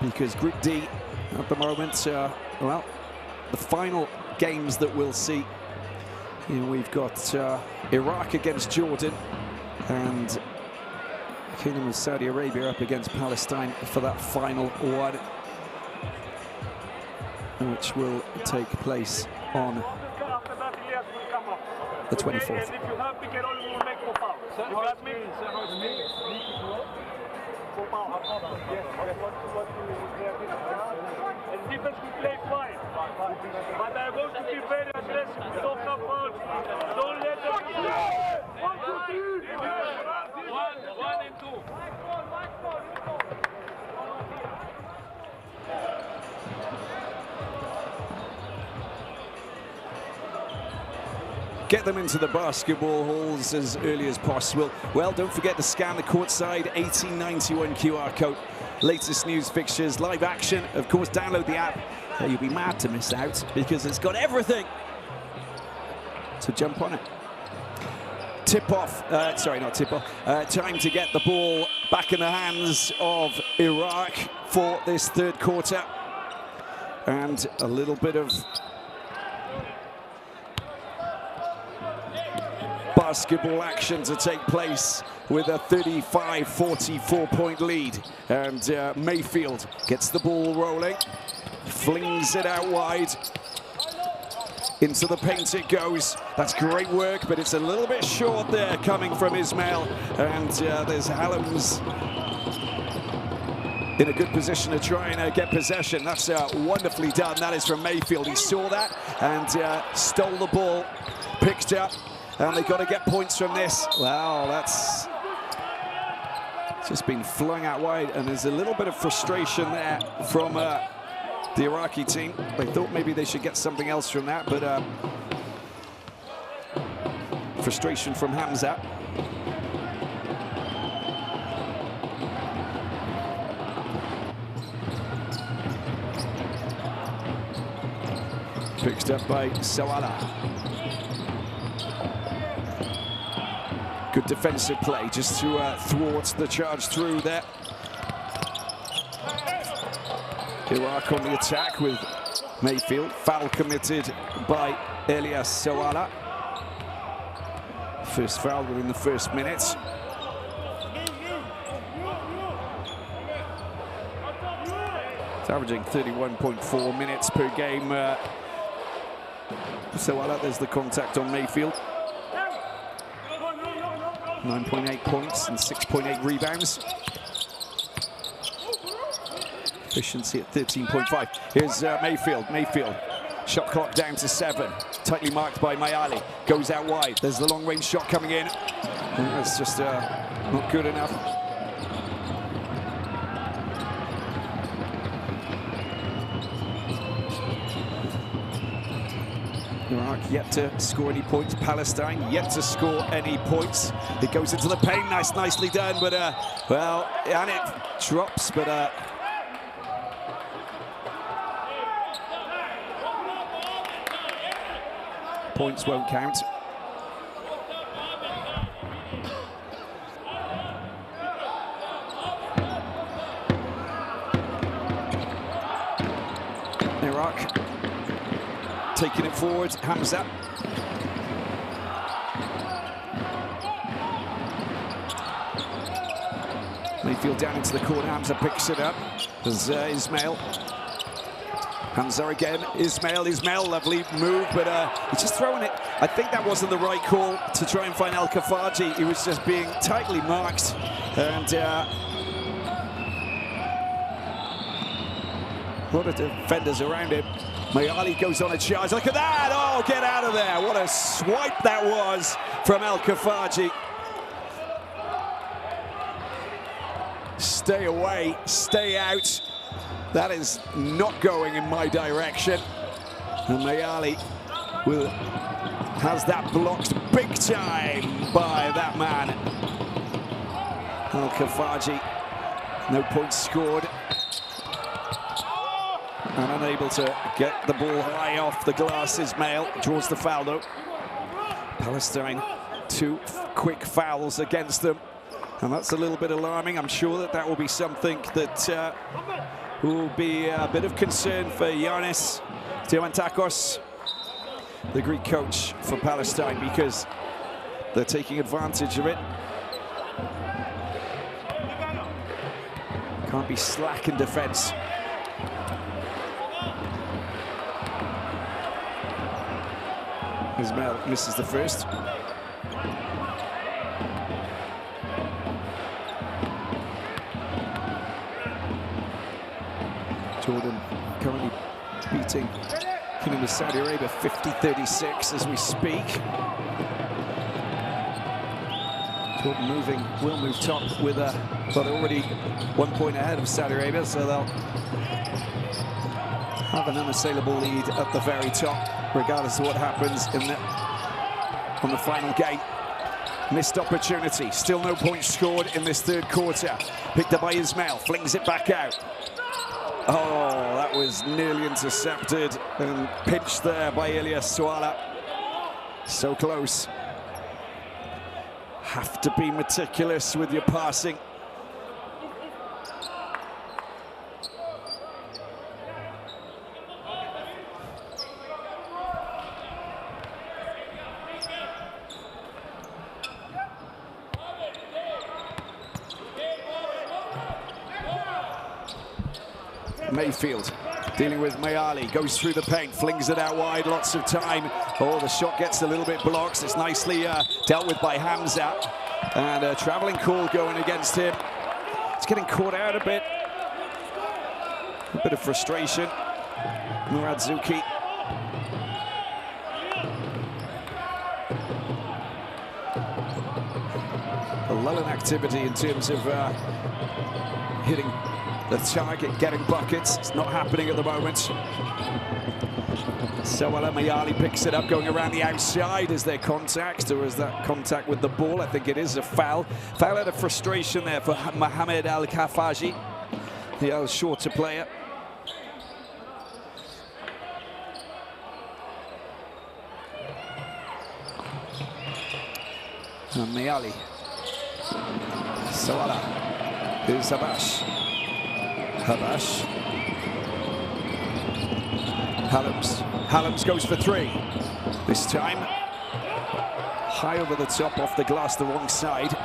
Because Group D, at the moment, well, the final games that we'll see. Here we've got Iraq against Jordan and Kingdom of Saudi Arabia up against Palestine for that final one, which will take place on the 24th.
And defense will play fine, but they're going to be very aggressive. Don't come out. Don't let them. 1, 2, 3.
1 and 2.
Get them into the basketball halls as early as possible. Well, don't forget to scan the courtside 1891 QR code. Latest news, fixtures, live action. Of course, download the app. You'll be mad to miss out because it's got everything. So jump on it. Tip-off, sorry, not tip-off. Time to get the ball back in the hands of Iraq for this 3rd quarter. And a little bit of basketball action to take place with a 35-44 point lead. And Mayfield gets the ball rolling, flings it out wide. Into the paint it goes. That's great work, but it's a little bit short there coming from Ismail. And there's Hallam's in a good position to try and get possession. That's wonderfully done. That is from Mayfield. He saw that and stole the ball, picked up, and they've got to get points from this. Wow, that's just been flung out wide, and there's a little bit of frustration there from the Iraqi team. They thought maybe they should get something else from that, but frustration from Hamza. Picked up by Sawala. Good defensive play just to thwart the charge through there. Iraq on the attack with Mayfield. Foul committed by Elias Sawala. First foul within the first minute. It's averaging 31.4 minutes per game. Sawala, there's the contact on Mayfield. 9.8 points and 6.8 rebounds. Efficiency at 13.5. Here's Mayfield. Mayfield. Shot clock down to 7. Tightly marked by Mayali. Goes out wide. There's the long-range shot coming in. That's just not good enough. Iraq yet to score any points. Palestine yet to score any points. It goes into the paint. Nicely done. But, well, and it drops, but... points won't count. Iraq taking it forward. Hamza. Mayfield down into the corner. Hamza picks it up. There's Ismail. Hamza again. Ismail, lovely move, but he's just throwing it. I think that wasn't the right call to try and find Al-Khafaji. He was just being tightly marked. And a lot of defenders around him. Mayali goes on a charge. Look at that! Oh, get out of there! What a swipe that was from Al-Khafaji. Stay away, stay out. That is not going in my direction. And Mayali has that blocked big time by that man. Al-Khafaji, no points scored. And unable to get the ball high off the glass. Ismail draws the foul though. Palestine, 2 quick fouls against them. And that's a little bit alarming. I'm sure that will be something that will be a bit of concern for Giannis Diamantakos, the Greek coach for Palestine, because they're taking advantage of it. Can't be slack in defense. Ismail misses the first. Jordan currently beating Kingdom of Saudi Arabia 50-36 as we speak. Jordan will move top with but they're already 1 point ahead of Saudi Arabia, so they'll have an unassailable lead at the very top, regardless of what happens on the final game. Missed opportunity, still no points scored in this third quarter. Picked up by Ismail, flings it back out. Oh, that was nearly intercepted and pinched there by Ilyas Suala. So close. Have to be meticulous with your passing. Mayfield dealing with Mayali, goes through the paint, flings it out wide, lots of time. Oh, the shot gets a little bit blocked. It's nicely dealt with by Hamza. And a traveling call going against him. It's getting caught out a bit. A bit of frustration. Murad Zuki. A lull in activity in terms of hitting the target, getting buckets. It's not happening at the moment. Sawala Mayali picks it up, going around the outside. Is there contact, or is that contact with the ball? I think it is a foul. Foul out of frustration there for Mohamed Al-Khafaji, the shorter player. And Mayali. Sawala. Here's Habash. Hallams goes for 3. This time, high over the top, off the glass, the wrong side.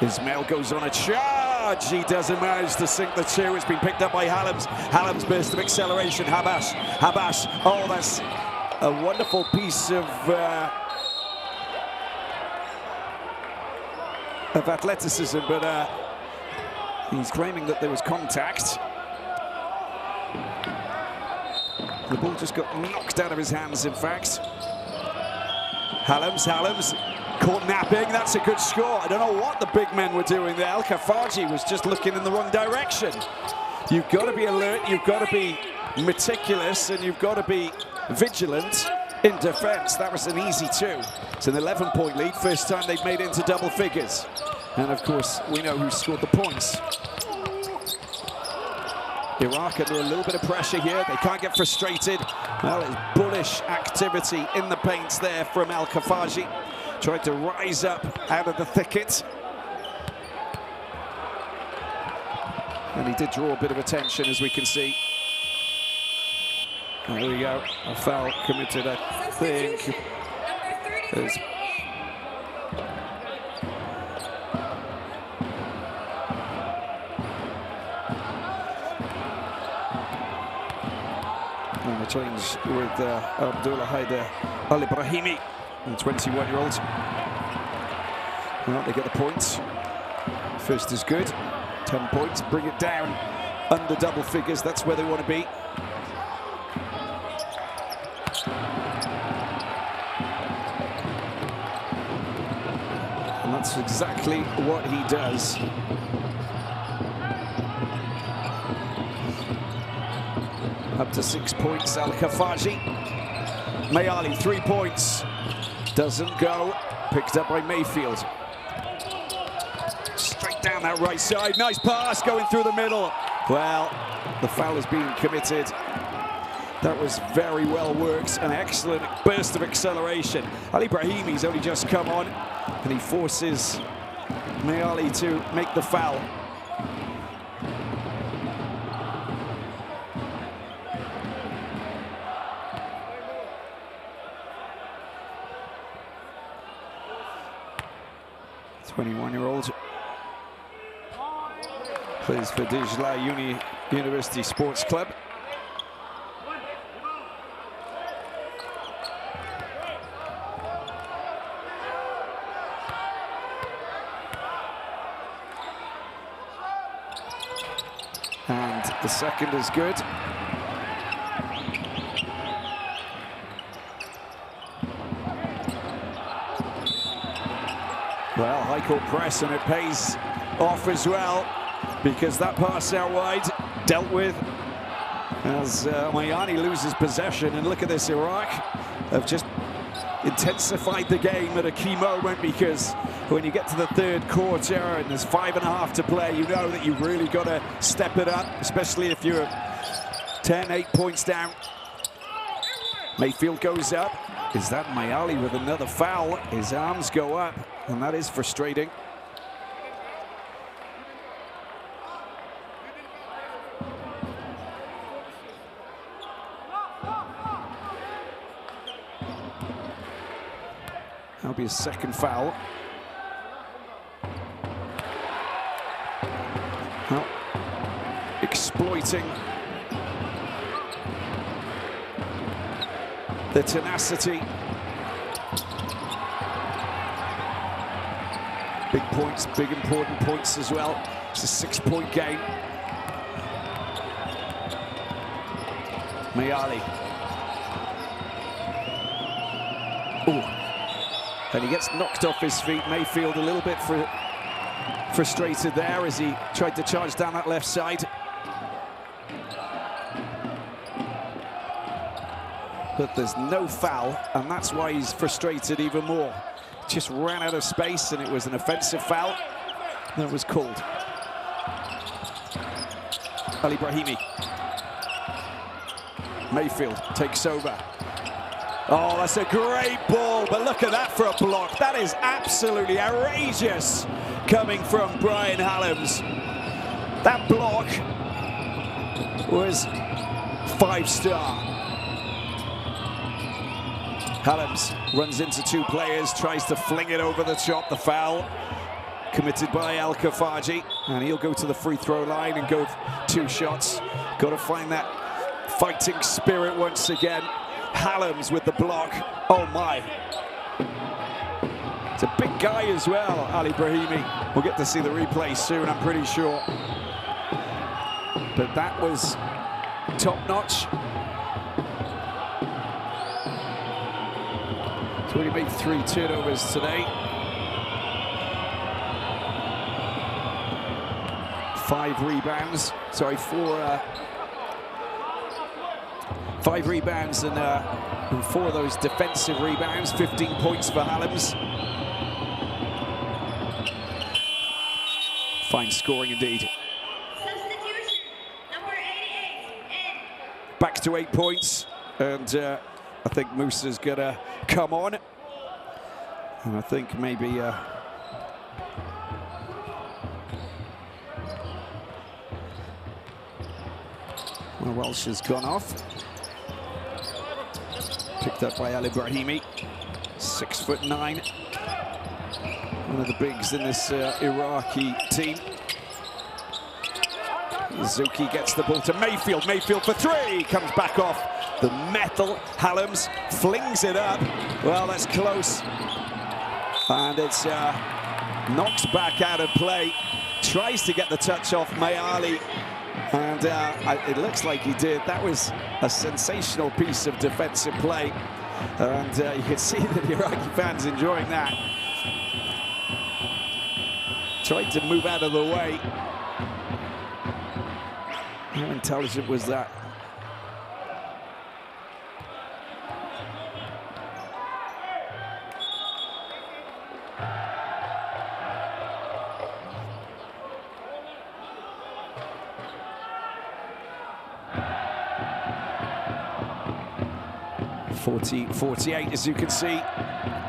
Ismail goes on a charge. He doesn't manage to sink the 2. It's been picked up by Hallams. Hallams burst of acceleration. Habash. Oh, that's a wonderful piece of athleticism, but he's claiming that there was contact. The ball just got knocked out of his hands, in fact. Hallams caught napping. That's a good score. I don't know what the big men were doing there. Al-Khafaji was just looking in the wrong direction. You've got to be alert, you've got to be meticulous, and you've got to be vigilant in defense. That was an easy 2. It's an 11-point lead. First time they've made it into double figures. And of course, we know who scored the points. Iraq under a little bit of pressure here. They can't get frustrated. Well, it's bullish activity in the paints there from Al-Khafaji. Tried to rise up out of the thicket. And he did draw a bit of attention, as we can see. There we go. A foul committed, I think. There's and the change with Abdullah Haider Al-Ibrahimi, the 21-year-old. Well, they get the points. First is good. 10 points. Bring it down under double figures. That's where they want to be. And that's exactly what he does. Up to 6 points, Al-Khafaji. Mayali, 3 points. Doesn't go. Picked up by Mayfield. Straight down that right side. Nice pass going through the middle. Well, the foul has been committed. That was very well worked. An excellent burst of acceleration. Al-Ibrahimi's only just come on, and he forces Mayali to make the foul. Plays for Dijla University Sports Club. And the second is good. Well, high court press, and it pays off as well, because that pass out wide dealt with as Mayani loses possession. And look at this, Iraq have just intensified the game at a key moment, because when you get to the third quarter and there's 5.5 to play, you know that you've really got to step it up, especially if you're 8 points down. Mayfield goes up. Is that Mayali with another foul? His arms go up, and that is frustrating. That'll be his second foul. Well, exploiting the tenacity. Big points, big important points as well. It's a 6-point game. Mayali. Ooh. And he gets knocked off his feet. Mayfield a little bit frustrated there as he tried to charge down that left side. But there's no foul, and that's why he's frustrated even more. Just ran out of space, and it was an offensive foul that was called. Al-Ibrahimi. Mayfield takes over. Oh, that's a great ball, but look at that for a block. That is absolutely outrageous coming from Brian Hallam's. That block was 5-star. Hallam's runs into 2 players, tries to fling it over the top. The foul committed by Al-Khafaji, and he'll go to the free throw line and go 2 shots. Got to find that fighting spirit once again. Hallam's with the block. Oh my. It's a big guy as well, Al-Ibrahimi. We'll get to see the replay soon, I'm pretty sure. But that was top-notch. So he made 3 turnovers today. 5 rebounds. Sorry, 5 rebounds and 4 of those defensive rebounds. 15 points for Hallam's. Fine scoring indeed.
Substitution, number 88.
Back to 8 points, and I think Musa's gonna come on. And I think maybe Welsh has gone off. Picked up by Al Ibrahimi, 6'9". One of the bigs in this Iraqi team. Zuki gets the ball to Mayfield. Mayfield for three, comes back off the metal. Hallams flings it up. Well, that's close. And it's knocked back out of play. Tries to get the touch off Mayali. And it looks like he did. That was a sensational piece of defensive play. And you can see the Iraqi fans enjoying that. Tried to move out of the way. How intelligent was that? .48, as you can see,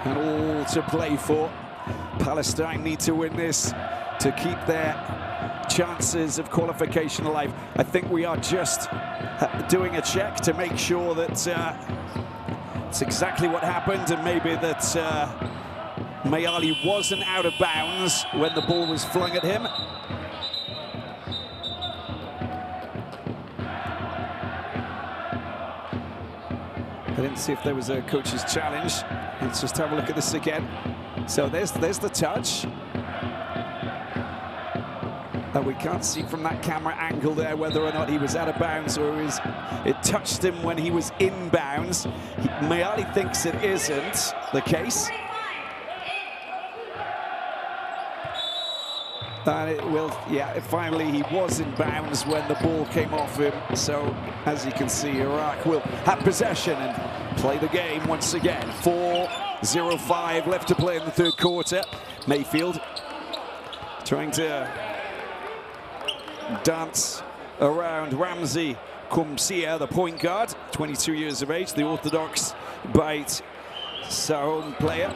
and all to play for. Palestine need to win this to keep their chances of qualification alive. I think we are just doing a check to make sure that it's exactly what happened, and maybe that Mayali wasn't out of bounds when the ball was flung at him. I didn't see if there was a coach's challenge. Let's just have a look at this again. So there's the touch. And we can't see from that camera angle there whether or not he was out of bounds or it touched him when he was in bounds. Mayali thinks it isn't the case. And it will, yeah, finally he was in bounds when the ball came off him. So, as you can see, Iraq will have possession and play the game once again. 4:05 left to play in the third quarter. Mayfield trying to dance around Ramzi Kumsia, the point guard, 22 years of age, the Orthodox Beit Sahon player.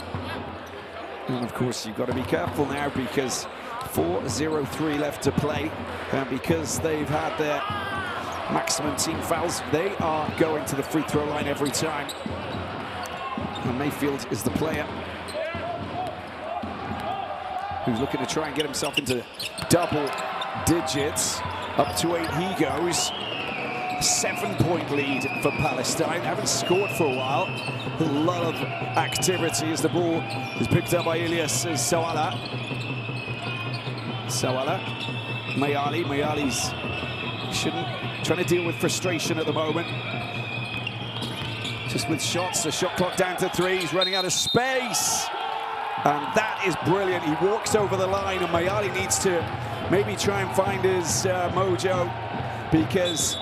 And of course, you've got to be careful now because 4:03 left to play, and because they've had their maximum team fouls, they are going to the free throw line every time. And Mayfield is the player who's looking to try and get himself into double digits. Up to 8 he goes. 7-point lead for Palestine. Haven't scored for a while. A lot of activity as the ball is picked up by Ilyas Sawala. Mayali's trying to deal with frustration at the moment. Just with shots, the shot clock down to 3. He's running out of space. And that is brilliant. He walks over the line, and Mayali needs to maybe try and find his mojo, because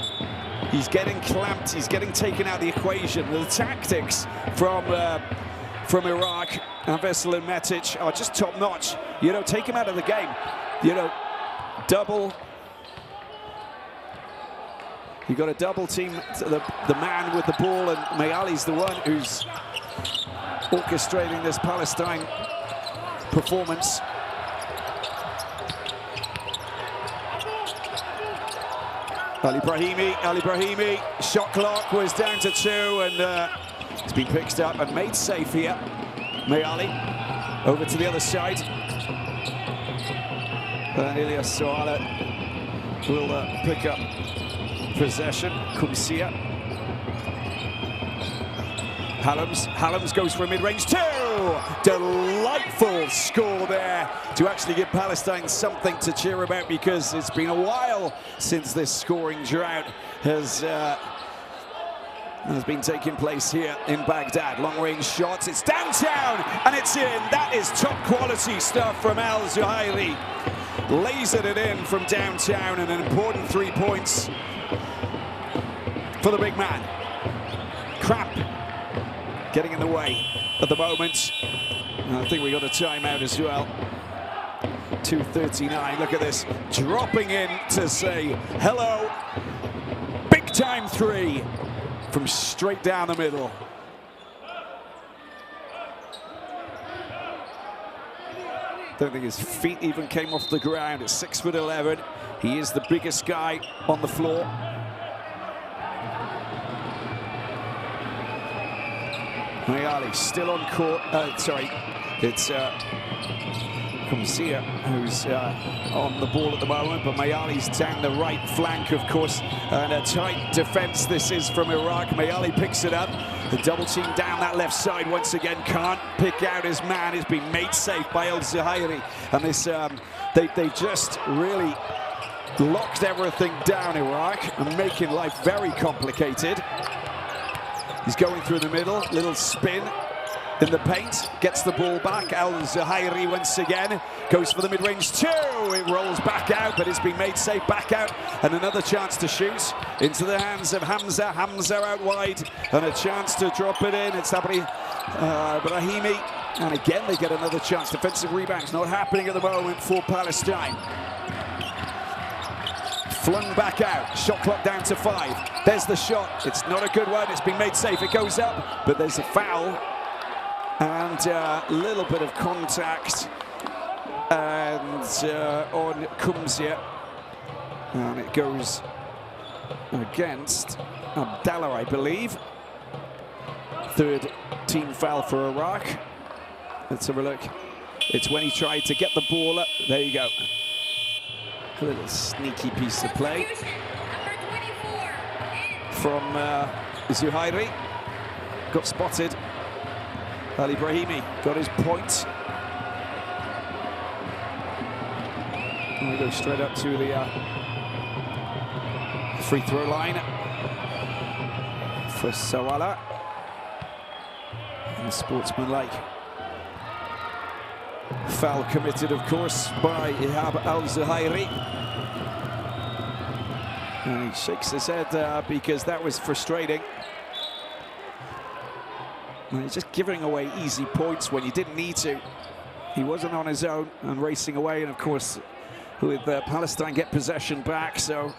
he's getting clamped, he's getting taken out of the equation. The tactics from Iraq and Vesel and Metic are just top notch. You know, take him out of the game. You know, you got a double team the man with the ball, and Mayali's the one who's orchestrating this Palestine performance. Al Ibrahimi, shot clock was down to 2, and it's been picked up and made safe here. Mayali over to the other side. Ilyas Sawala will pick up possession. Kumsia. Hallams goes for a mid-range 2. Delightful score there to actually give Palestine something to cheer about, because it's been a while since this scoring drought has been taking place here in Baghdad. Long-range shots, it's downtown and it's in. That is top quality stuff from Al Zuhaili. Lasered it in from downtown, and an important 3 points for the big man. Crap getting in the way at the moment. And I think we got a timeout as well. 2:39, look at this. Dropping in to say hello. Big time 3 from straight down the middle. Don't think his feet even came off the ground. At 6'11", he is the biggest guy on the floor. Mayali still on court. Sorry, it's Kumsia who's on the ball at the moment, but Mayali's down the right flank, of course, and a tight defense this is from Iraq. Mayali picks it up. The double team down that left side once again, can't pick out his man. He's been made safe by Al-Zuhairi, and this they just really locked everything down, Iraq, and making life very complicated. He's going through the middle, little spin in the paint, gets the ball back. Al-Zuhairi once again goes for the mid-range two. It rolls back out, but it's been made safe. Back out, and another chance to shoot into the hands of Hamza. Hamza out wide, and a chance to drop it in. It's Brahimi, and again they get another chance. Defensive rebounds not happening at the moment for Palestine. Flung back out, shot clock down to 5. There's the shot, it's not a good one, it's been made safe, it goes up, but there's a foul. And a little bit of contact and on Kumsia. And it goes against Abdallah, I believe. Third team foul for Iraq. Let's have a look. It's when he tried to get the ball up. There you go. A little sneaky piece of play from Zuhairi. Got spotted. Ali Brahimi got his point. And we go straight up to the free throw line for Sawala. And sportsmanlike foul committed, of course, by Ihab Al-Zuhairi. And he shakes his head because that was frustrating. And he's just giving away easy points when you didn't need to. He wasn't on his own and racing away, and of course, with Palestine get possession back, so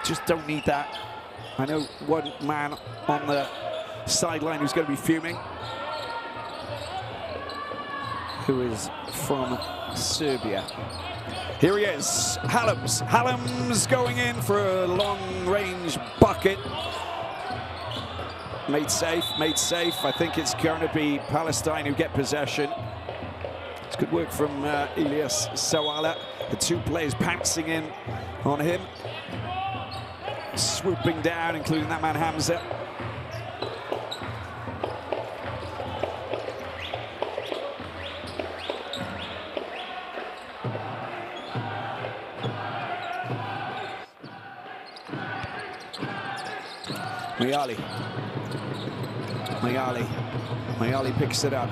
just don't need that. I know one man on the sideline who's going to be fuming, who is from Serbia. Here he is, Hallams. Hallams going in for a long-range bucket. Made safe, made safe. I think it's going to be Palestine who get possession. It's good work from Ilyas Sawala. The two players pouncing in on him. Swooping down, including that man Hamza. Mayali picks it up.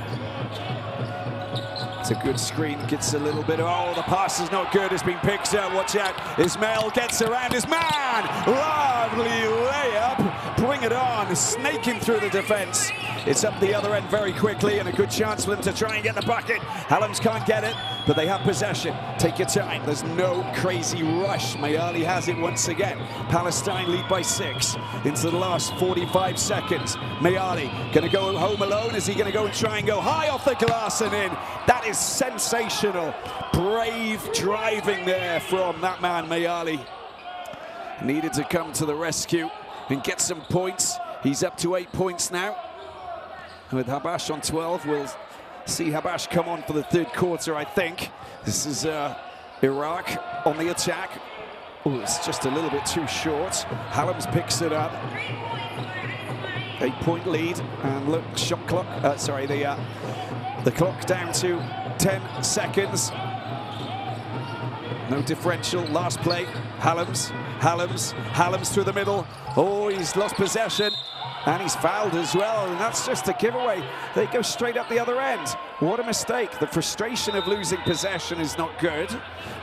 It's a good screen, gets a little bit of, oh, the pass is not good, it's been picked up, watch out. Ismail gets around his man, lovely layup, bring it on, snaking through the defense. It's up the other end very quickly, and a good chance for them to try and get the bucket. Hallams can't get it, but they have possession. Take your time, there's no crazy rush. Mayali has it once again. Palestine lead by 6 into the last 45 seconds. Mayali gonna go home alone. Is he gonna go and try and go high off the glass and in? That is sensational. Brave driving there from that man, Mayali. Needed to come to the rescue and get some points. He's up to 8 points now. With Habash on 12, we'll see Habash come on for the third quarter, I think. This is Iraq on the attack. Oh, it's just a little bit too short. Hallams picks it up. 8-point lead, and look, shot clock, the clock down to 10 seconds. No differential, last play. Hallams through the middle. Oh, he's lost possession. And he's fouled as well, and that's just a giveaway. They go straight up the other end. What a mistake. The frustration of losing possession is not good.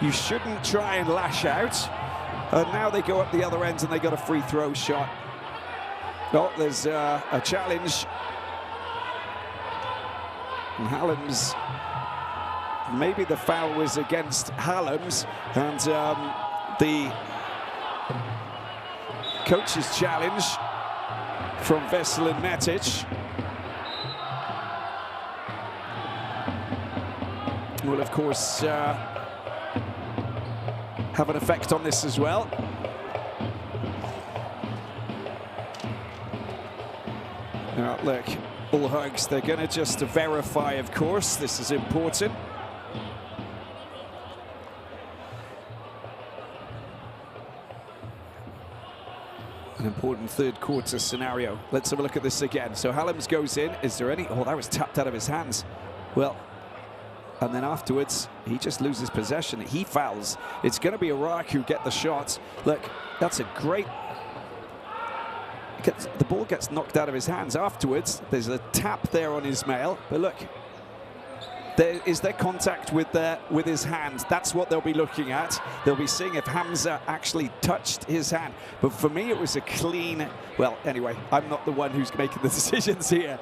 You shouldn't try and lash out. And now they go up the other end and they got a free throw shot. Oh, there's a challenge. And Hallams, maybe the foul was against Hallams, and the coach's challenge from Veselin Matic will, of course, have an effect on this as well. Look, all hugs. They're going to just verify, of course. This is important. An important third quarter scenario. Let's have a look at this again. So Hallams goes in. Is there any? Oh, that was tapped out of his hands. Well, and then afterwards, he just loses possession. He fouls. It's going to be Iraq who get the shot. Look, that's a great... The ball gets knocked out of his hands. Afterwards, there's a tap there on Ismail. But look, is there contact with his hand? That's what they'll be looking at. They'll be seeing if Hamza actually touched his hand. But for me, it was a clean... Well, anyway, I'm not the one who's making the decisions here.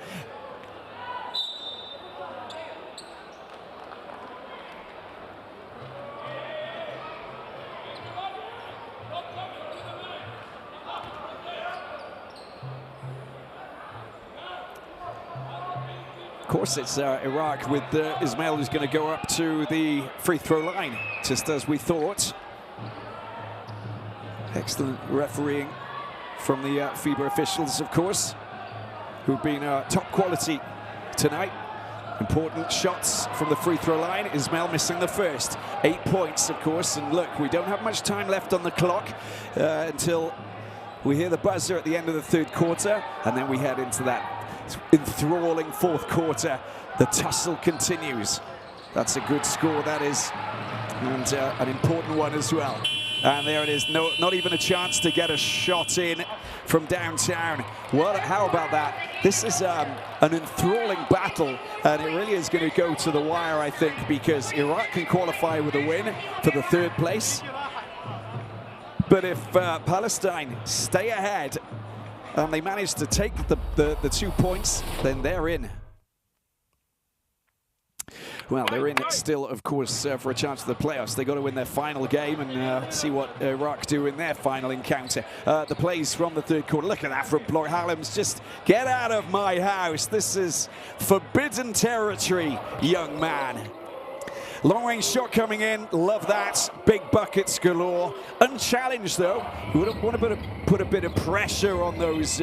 Of course, it's Iraq with Ismail who's going to go up to the free throw line, just as we thought. Excellent refereeing from the FIBA officials, of course, who've been top quality tonight. Important shots from the free throw line. Ismail missing the first. 8 points, of course, and look, we don't have much time left on the clock until we hear the buzzer at the end of the third quarter, and then we head into that enthralling fourth quarter. The tussle continues. That's a good score, that is, and an important one as well. And there it is. No, not even a chance to get a shot in from downtown. Well, how about that? This is an enthralling battle, and it really is going to go to the wire, I think, because Iraq can qualify with a win for the third place. But if Palestine stay ahead and they manage to take the 2 points, then they're in. Well, they're in it still, of course, for a chance for the playoffs. They've got to win their final game and see what Iraq do in their final encounter. The plays from the third quarter. Look at that from block. Hallams, just get out of my house. This is forbidden territory, young man. Long-range shot coming in, love that. Big buckets galore. Unchallenged though. We would want to put a bit of pressure on those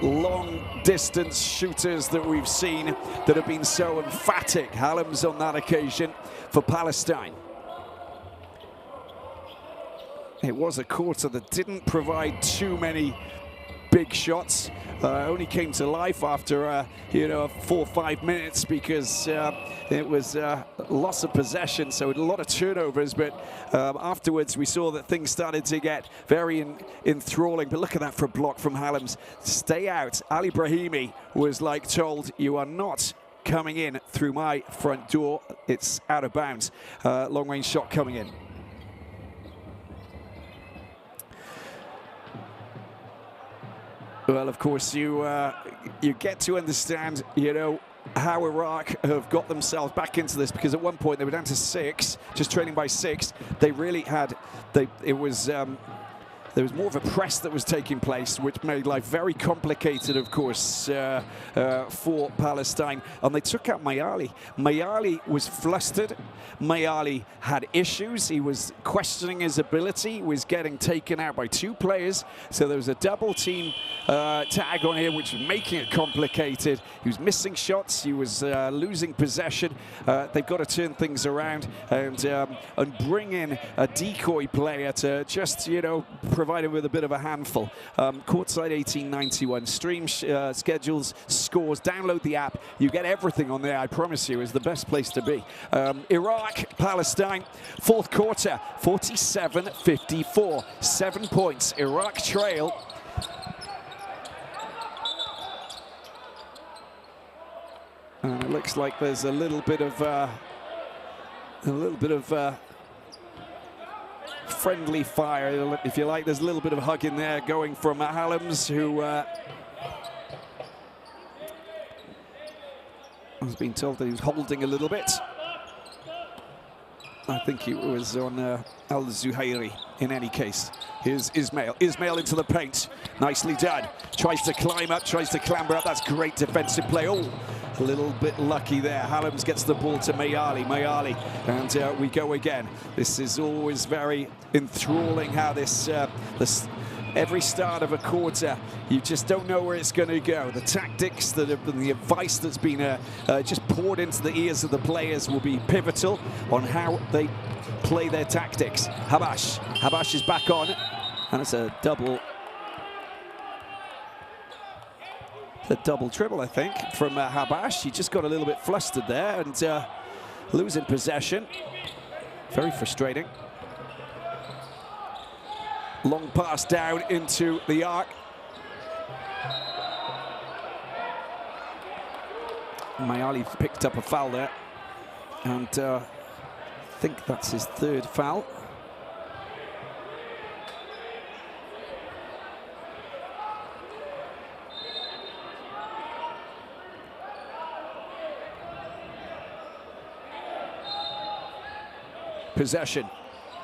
long-distance shooters that we've seen that have been so emphatic. Hallams on that occasion for Palestine. It was a quarter that didn't provide too many big shots. Only came to life after 4 or 5 minutes because it was loss of possession, so a lot of turnovers. But afterwards, we saw that things started to get very enthralling. But look at that for a block from Hallams. Stay out. Ali Brahimi was like told, "You are not coming in through my front door. It's out of bounds." Long-range shot coming in. Well, of course, you get to understand, how Iraq have got themselves back into this, because at one point they were down to 6, just trailing by 6. They really had, there was more of a press that was taking place, which made life very complicated, of course, for Palestine. And they took out Mayali. Mayali was flustered. Mayali had issues. He was questioning his ability. He was getting taken out by 2 players. So there was a double team tag on here, which was making it complicated. He was missing shots. He was losing possession. They've got to turn things around and bring in a decoy player to just, provide him with a bit of a handful. Courtside 1891. Stream schedules, scores. Download the app. You get everything on there, I promise you, is the best place to be. Iraq, Palestine, fourth quarter, 47-54. 7 points. Iraq trail. And it looks like there's a little bit of friendly fire, if you like. There's a little bit of hug in there going from Hallams, who has been told that he was holding a little bit. I think it was on Al-Zuhairi in any case. Here's Ismail. Ismail into the paint. Nicely done. Tries to climb up, tries to clamber up. That's great defensive play. Oh, a little bit lucky there. Hallams gets the ball to Mayali. And we go again. This is always very enthralling how this every start of a quarter, you just don't know where it's going to go. The tactics, the advice that's been just poured into the ears of the players will be pivotal on how they play their tactics. Habash is back on, and it's a double triple, I think, from Habash. He just got a little bit flustered there and losing possession. Very frustrating. Long pass down into the arc. Mayali picked up a foul there, and I think that's his third foul. Possession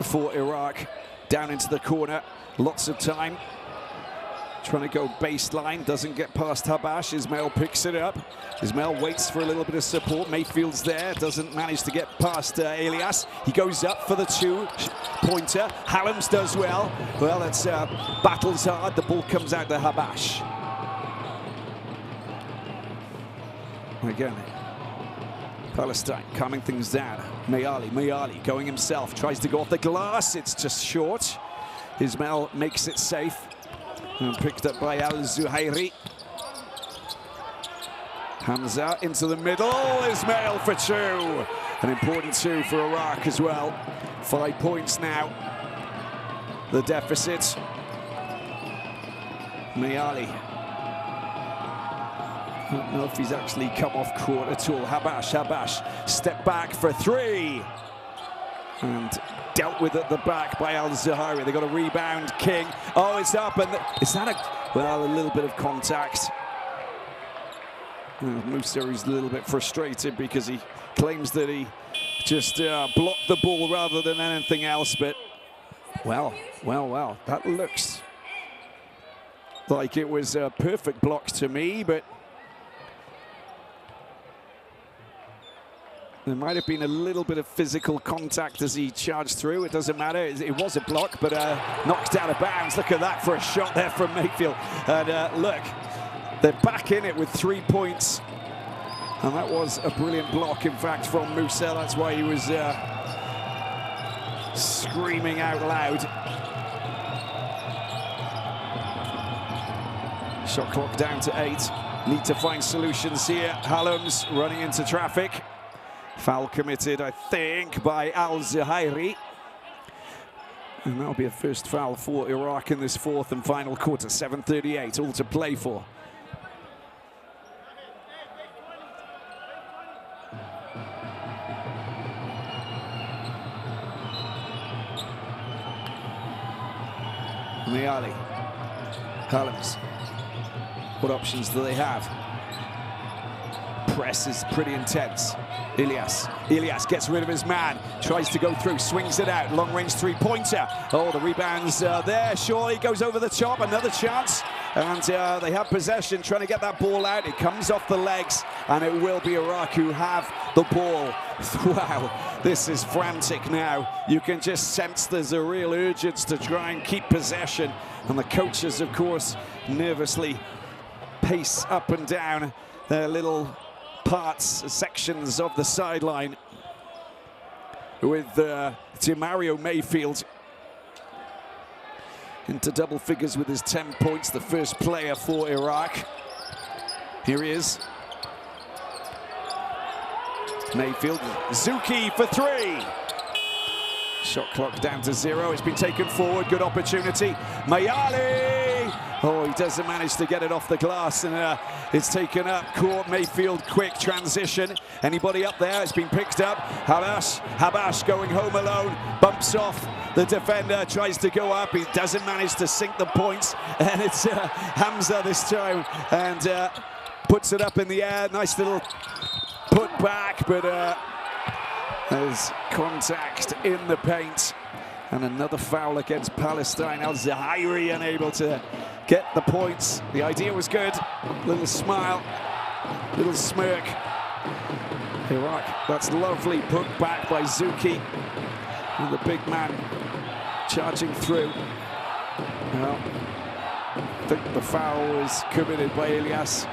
for Iraq, down into the corner, lots of time. Trying to go baseline, doesn't get past Habash. Ismail picks it up. Ismail waits for a little bit of support. Mayfield's there, doesn't manage to get past Elias. He goes up for the two-pointer. Hallams does well. Well, it's battles hard. The ball comes out to Habash. Again, Palestine calming things down. Mayali going himself, tries to go off the glass. It's just short. Ismail makes it safe. And picked up by Al-Zuhairi. Hamza into the middle. Ismail for two. An important two for Iraq as well. 5 points now. The deficit. Mayali. I don't know if he's actually come off court at all. Habash, step back for three. And dealt with at the back by Al-Zuhairi. They got a rebound, King. Oh, it's up, and is that a little bit of contact. Musa is a little bit frustrated because he claims that he just blocked the ball rather than anything else, but well, that looks like it was a perfect block to me, but there might have been a little bit of physical contact as he charged through. It doesn't matter. It was a block, but knocked out of bounds. Look at that for a shot there from Mayfield. And look, they're back in it with 3 points. And that was a brilliant block, in fact, from Musa. That's why he was screaming out loud. Shot clock down to 8. Need to find solutions here. Hallams running into traffic. Foul committed, I think, by Al-Zuhairi. And that'll be a first foul for Iraq in this fourth and final quarter. 7:38, all to play for. Mayali. Hallams. What options do they have? Press is pretty intense. Elias gets rid of his man, tries to go through, swings it out, long-range three-pointer. Oh, the rebound's there, surely goes over the top, another chance. And they have possession, trying to get that ball out. It comes off the legs, and it will be Iraq who have the ball. Wow, this is frantic now. You can just sense there's a real urgency to try and keep possession. And the coaches, of course, nervously pace up and down their little sections of the sideline with Mario Mayfield into double figures with his 10 points, the first player for Iraq. Here he is. Mayfield, Zuki for three. Shot clock down to 0. It's been taken forward, good opportunity. Mayali! Oh, he doesn't manage to get it off the glass, and it's taken up court. Mayfield, quick transition. Anybody up there? It's been picked up. Habash going home alone, bumps off the defender, tries to go up. He doesn't manage to sink the points, and it's Hamza this time, and puts it up in the air. Nice little put back, but there's contact in the paint. And another foul against Palestine. Al-Zuhairi unable to get the points. The idea was good. Little smile, little smirk. Iraq, that's lovely put back by Zuki. And the big man charging through. Well, think the foul was committed by Elias.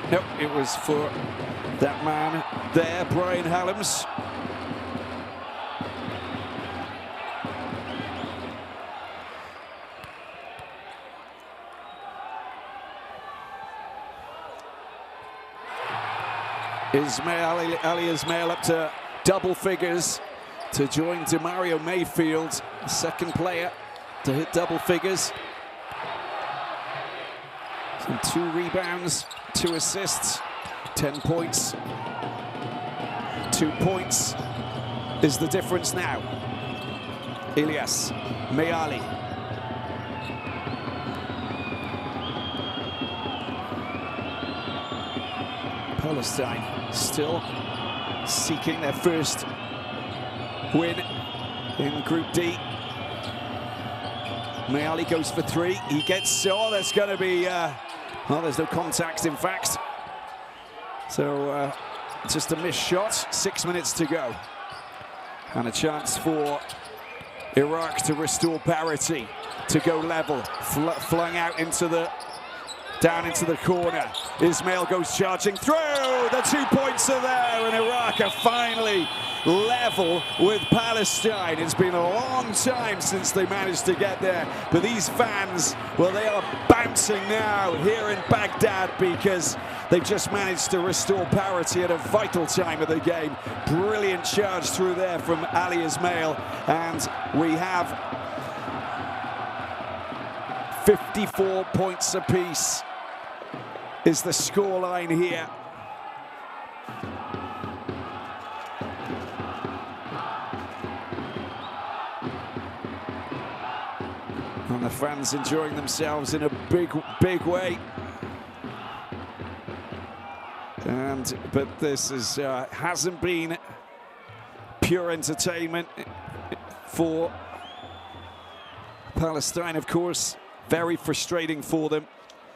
Nope, it was for that man there, Brian Hallams. Ali Ismail up to double figures to join Demario Mayfield, the second player to hit double figures. And 2 rebounds, 2 assists, 10 points. 2 points is the difference now. Ilyas Meali. Palestine still seeking their first win in Group D. Meali goes for 3. He gets, oh, that's going to be, well, there's no contact, in fact. So just a missed shot, 6 minutes to go. And a chance for Iraq to restore parity, to go level. Flung out into the, down into the corner. Ismail goes charging through. The 2 points are there, and Iraq are finally level with Palestine. It's been a long time since they managed to get there, but these fans, well, they are bouncing now here in Baghdad because they've just managed to restore parity at a vital time of the game. Brilliant charge through there from Ali Ismail, and we have 54 points apiece is the scoreline here. And the fans enjoying themselves in a big way. But this is hasn't been pure entertainment for Palestine, of course. Very frustrating for them.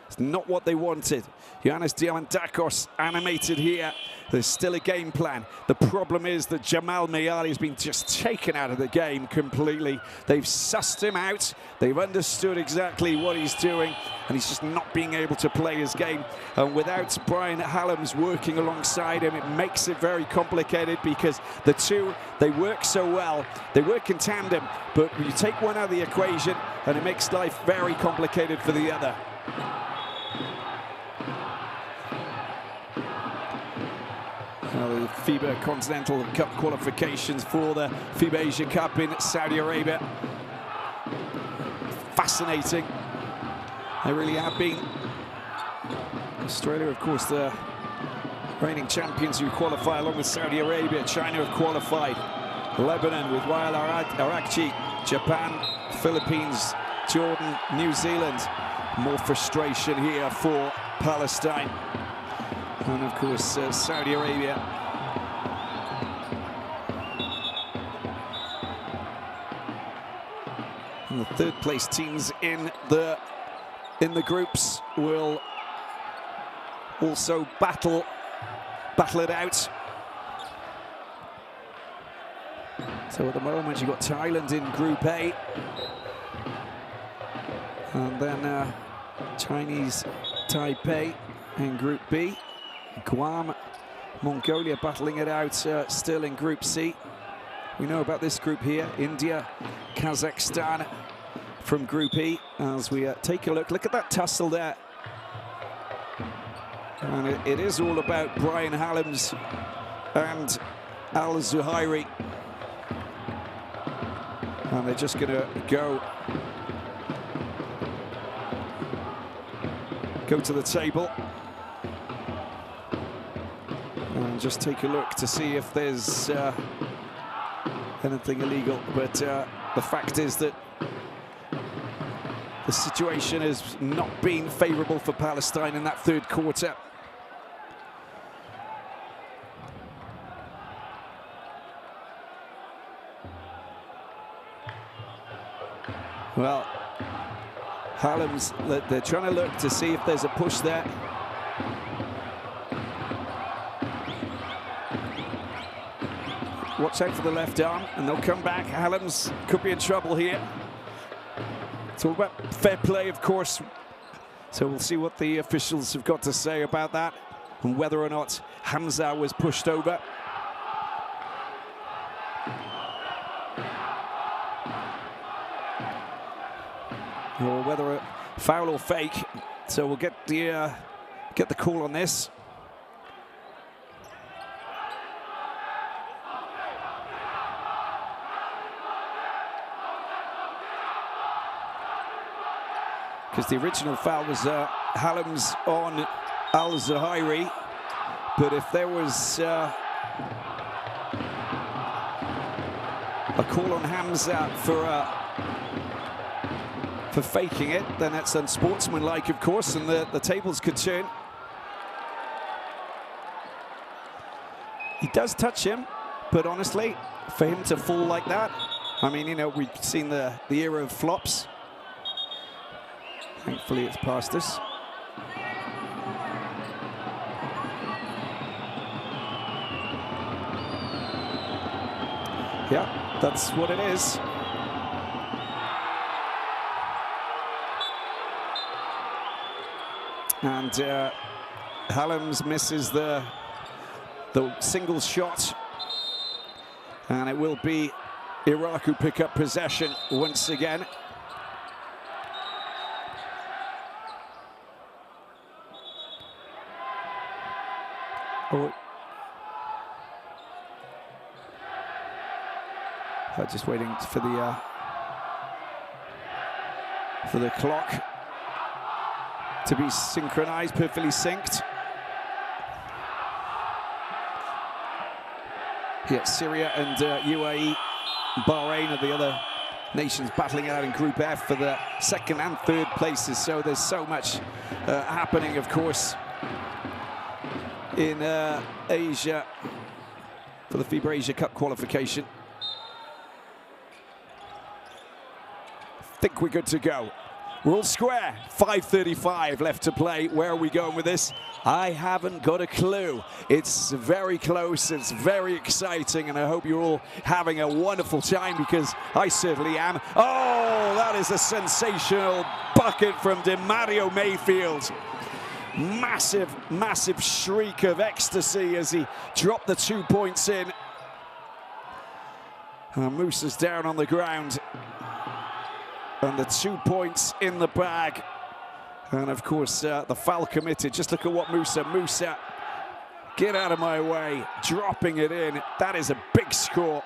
It's not what they wanted. Giannis Diamandakos animated here. There's still a game plan. The problem is that Jamal Meali has been just taken out of the game completely. They've sussed him out. They've understood exactly what he's doing, and he's just not being able to play his game. And without Brian Hallams working alongside him, it makes it very complicated because the two, they work so well. They work in tandem, but you take one out of the equation, and it makes life very complicated for the other. The FIBA Continental Cup qualifications for the FIBA Asia Cup in Saudi Arabia. Fascinating. They really have been. Australia, of course, the reigning champions who qualify along with Saudi Arabia. China have qualified. Lebanon with Wael Arakchi. Japan, Philippines, Jordan, New Zealand. More frustration here for Palestine. And of course, Saudi Arabia. And the third place teams in the groups will also battle it out. So at the moment, you've got Thailand in Group A. And then Chinese Taipei in Group B. Guam, Mongolia battling it out still in Group C. We know about this group here, India, Kazakhstan from Group E. As we take a look at that tussle there. And it is all about Brian Hallams and Al Zuhairi. And they're just gonna go to the table. And just take a look to see if there's anything illegal. But the fact is that the situation has not been favourable for Palestine in that third quarter. Well, Hallams, they're trying to look to see if there's a push there. Watch out for the left arm, and they'll come back. Hallams could be in trouble here. It's all about fair play, of course, So we'll see what the officials have got to say about that and whether or not Hamza was pushed over. Or whether a foul or fake. So we'll get the call on this. Because the original foul was Hallam's on Al-Zahiri, but if there was a call on Hamza for faking it, then that's unsportsmanlike, of course, and the tables could turn. He does touch him, but honestly, for him to fall like that, I mean, you know, we've seen the era of flops. Thankfully, it's past us. Yeah, that's what it is. And Hallam's misses the single shot, and it will be Iraq who pick up possession once again. Just waiting for the clock to be synchronized, perfectly synced. Yeah, Syria and UAE, Bahrain are the other nations battling out in Group F for the second and third places. So there's so much happening, of course, in Asia for the FIBA Asia Cup qualification. I think we're good to go. We're all square. 5:35 left to play. Where are we going with this? I haven't got a clue. It's very close, it's very exciting, and I hope you're all having a wonderful time, because I certainly am. Oh, that is a sensational bucket from DeMario Mayfield. Massive, massive shriek of ecstasy as he dropped the 2 points in. Musa's down on the ground. And the 2 points in the bag. And of course, the foul committed. Just look at what Musa, get out of my way, dropping it in. That is a big score.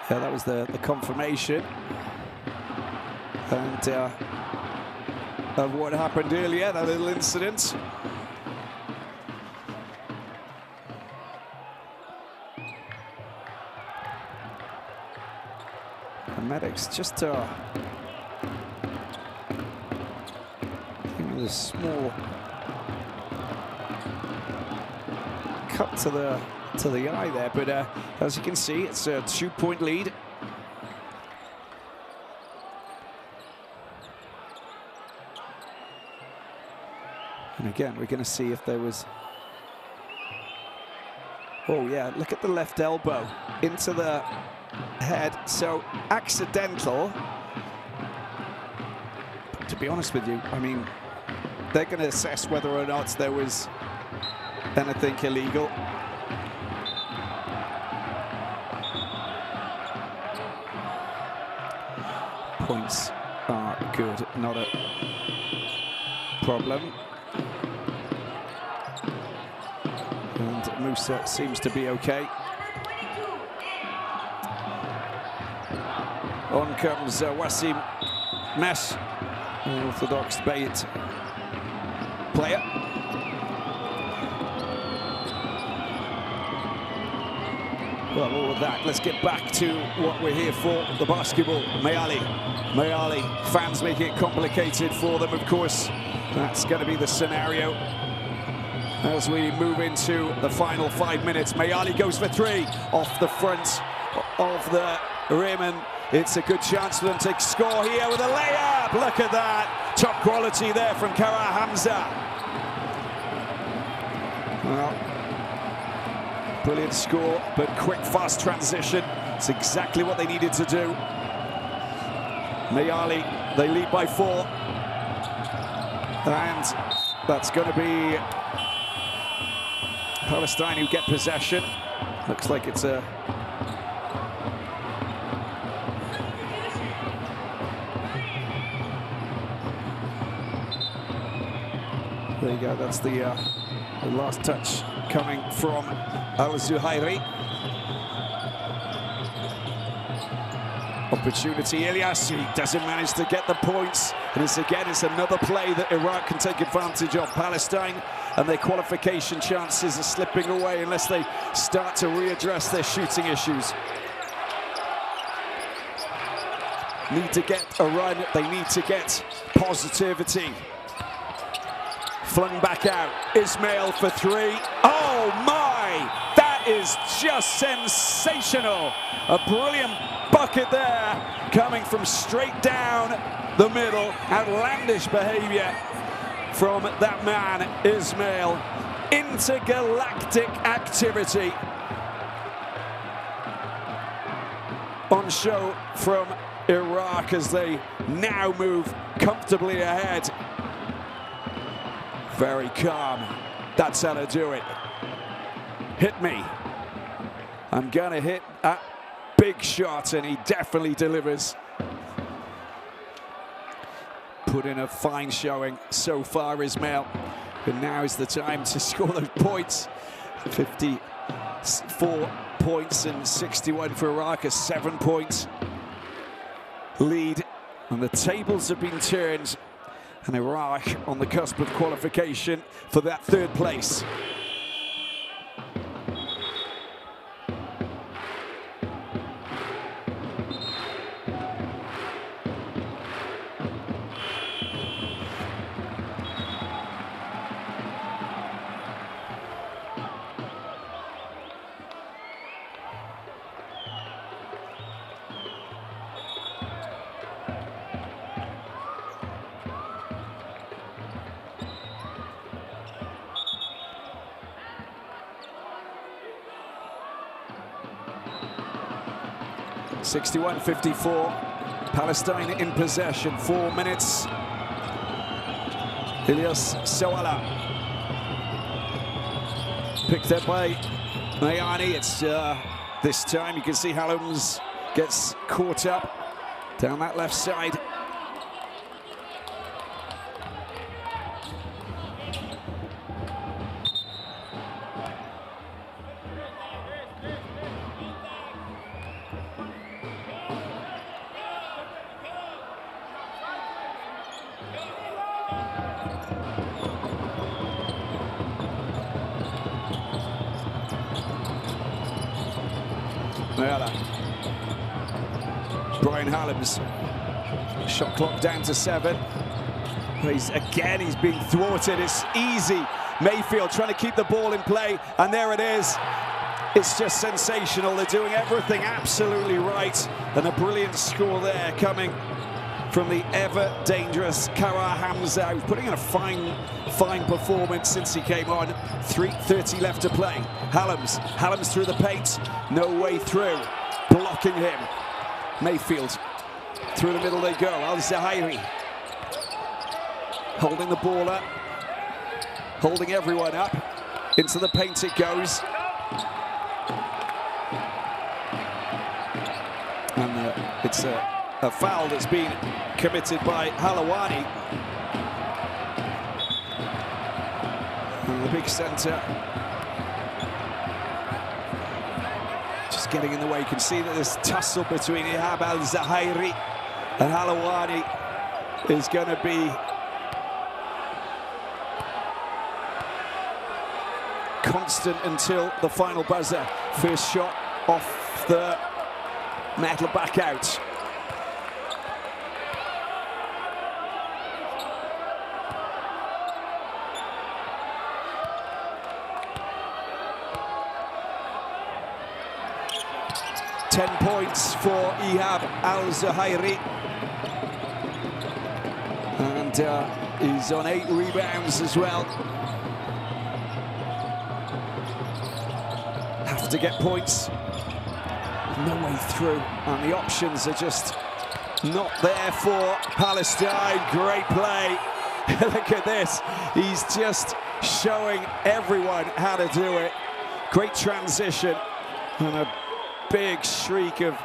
Yeah, that was the confirmation. And of what happened earlier, that little incident. The medics just I think it was a small cut to the eye there, but as you can see, it's a 2-point lead. And again, we're going to see if there was... Oh yeah, look at the left elbow into the head. So accidental. But to be honest with you, I mean, they're going to assess whether or not there was anything illegal. Points are good, not a problem. And Musa seems to be okay. On comes Wasim Mesh, an Orthodox Bayt player. Well, all of that, let's get back to what we're here for, the basketball. Mayali, fans making it complicated for them, of course. That's going to be the scenario as we move into the final 5 minutes. Mayali goes for three off the front of the rim, and It's a good chance for them to score here with a layup. Look at that. Top quality there from Kara Hamza. Well, brilliant score, but quick, fast transition. It's exactly what they needed to do. Mayali, they lead by 4. And that's going to be Palestine who get possession. Looks like it's a... There you go, that's the last touch coming from Al-Zuhairi. Opportunity, Ilyas, he doesn't manage to get the points. And it's another play that Iraq can take advantage of. Palestine and their qualification chances are slipping away unless they start to readdress their shooting issues. Need to get a run, they need to get positivity. Flung back out, Ismail for 3. Oh my, that is just sensational. A brilliant bucket there, coming from straight down the middle. Outlandish behavior from that man, Ismail. Intergalactic activity on show from Iraq as they now move comfortably ahead. Very calm. That's how to do it. Hit me. I'm gonna hit a big shot, and he definitely delivers. Put in a fine showing so far, Ismail. But now is the time to score those points. 54 points and 61 for Iraq, a 7-point lead. And the tables have been turned. And Iraq on the cusp of qualification for that 3rd place. (61-54), Palestine in possession, 4 minutes. Ilyas Sawala. Picked up by Mayani. It's this time you can see Halams gets caught up down that left side. Brian Halams, shot clock down to 7. He's being thwarted. It's easy. Mayfield trying to keep the ball in play, and there it is. It's just sensational. They're doing everything absolutely right, and a brilliant score there coming from the ever-dangerous Kara Hamza, who's putting in a fine performance since he came on. 3:30 left to play. Halams through the paint, no way through. Blocking him. Mayfield, through the middle they go. Al-Zuhairi holding the ball up, holding everyone up. Into the paint it goes. And it's a foul that's been committed by Halawani. And the big centre just getting in the way. You can see that this tussle between Ihab Al-Zuhairi and Halawani is going to be constant until the final buzzer. First shot off the metal, back out. 10 points for Ihab Al-Zahairi. And he's on 8 rebounds as well. Have to get points. No way through. And the options are just not there for Palestine. Great play. Look at this. He's just showing everyone how to do it. Great transition. And a big shriek of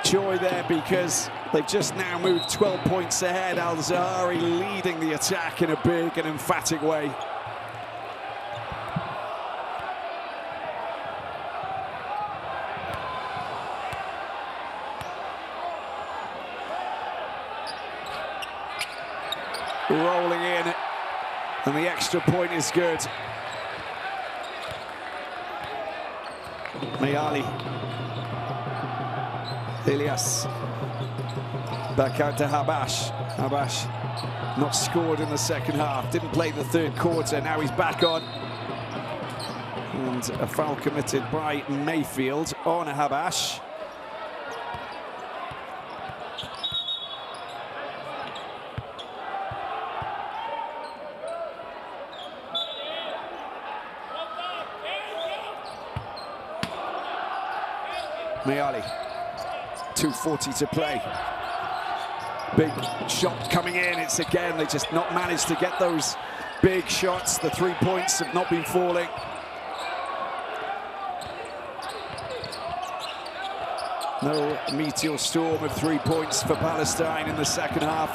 joy there because they've just now moved 12 points ahead. Al-Zahairi leading the attack in a big and emphatic way. Rolling in, and the extra point is good. Mayali. Ilyas. Back out to Habash. Habash not scored in the second half. Didn't play the third quarter. Now he's back on. And a foul committed by Mayfield on Habash. Mayali, 2:40 to play. Big shot coming in. It's again, they just not managed to get those big shots. The 3 points have not been falling. No meteor storm of 3 points for Palestine in the second half.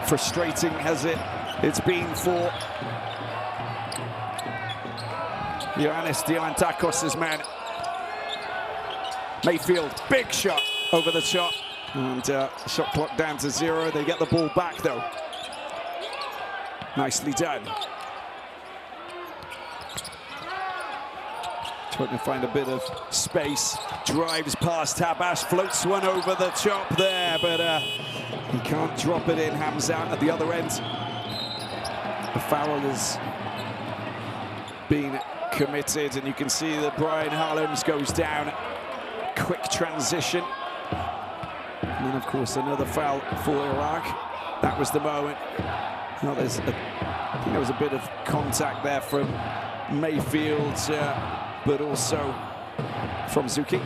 Frustrating as it's been for Ioannis Diamantakos' man. Mayfield, big shot over the top, and shot clock down to 0. They get the ball back though. Nicely done. Trying to find a bit of space, drives past Habash, floats one over the top there, but he can't drop it in. Hamzat at the other end. The foul has been committed, and you can see that Brian Harlams goes down. Quick transition, and then of course another foul for Iraq. That was the moment. Well, I think there was a bit of contact there from Mayfield, but also from Zuki.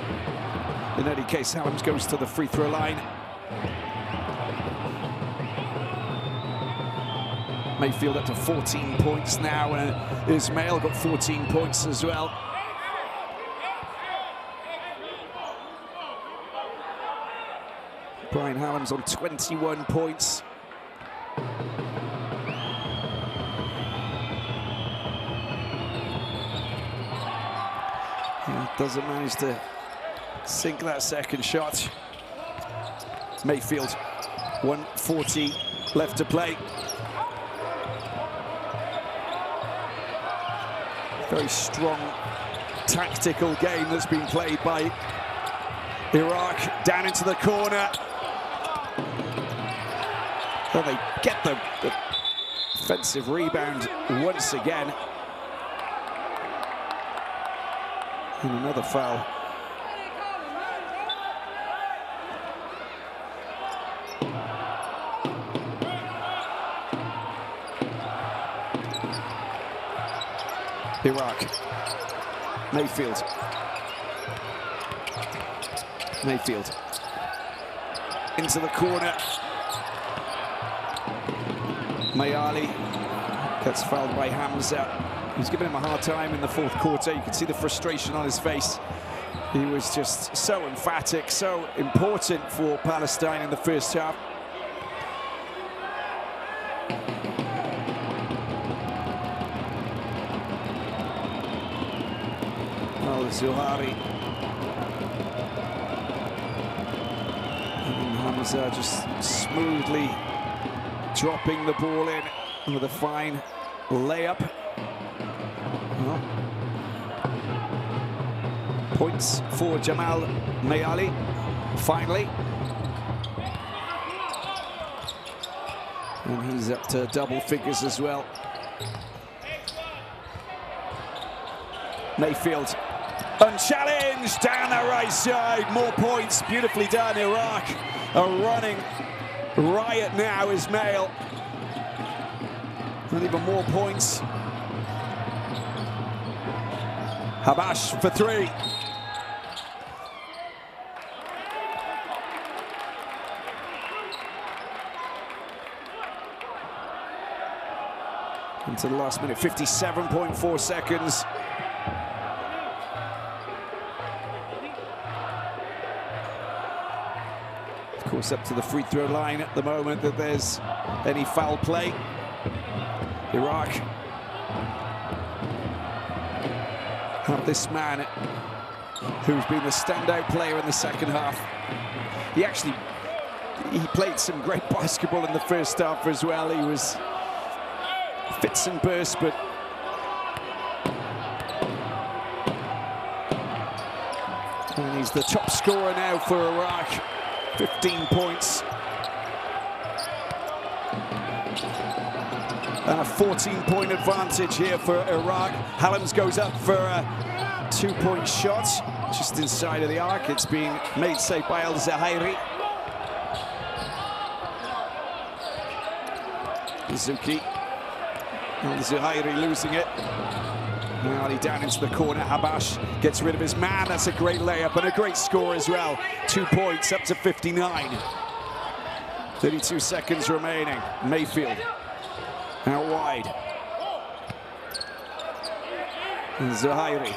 In any case, Harlams goes to the free throw line. Mayfield up to 14 points now, and Ismail got 14 points as well. Brian Harlams on 21 points. He doesn't manage to sink that second shot. Mayfield, 1:40 left to play. Very strong tactical game that's been played by Iraq. Down into the corner. Well, they get the offensive rebound once again. And another foul. Iraq. Mayfield. Mayfield. Into the corner. Mayali gets fouled by Hamza. He's giving him a hard time in the fourth quarter. You can see the frustration on his face. He was just so emphatic, so important for Palestine in the first half. Al-Zahairi. And Hamza just smoothly dropping the ball in with a fine layup. Well, points for Jamal Mayali, finally. And he's up to double figures as well. Mayfield Unchallenged down the right side. More points. Beautifully done. Iraq are running riot now. Ismail. And even more points. Habash for 3. Into the last minute, 57.4 seconds. Of course, up to the free throw line at the moment that there's any foul play. Iraq have this man who's been the standout player in the second half. He played some great basketball in the first half as well. He was fits and bursts, but and he's the top scorer now for Iraq, 15 points. And a 14-point advantage here for Iraq. Hallams goes up for a 2-point shot, just inside of the arc. It's being made safe by Al-Zahairi. Zuki. Al-Zahairi losing it. Ali down into the corner. Habash gets rid of his man. That's a great layup and a great score as well. 2 points up to 59. 32 seconds remaining. Mayfield out wide. Zahairi.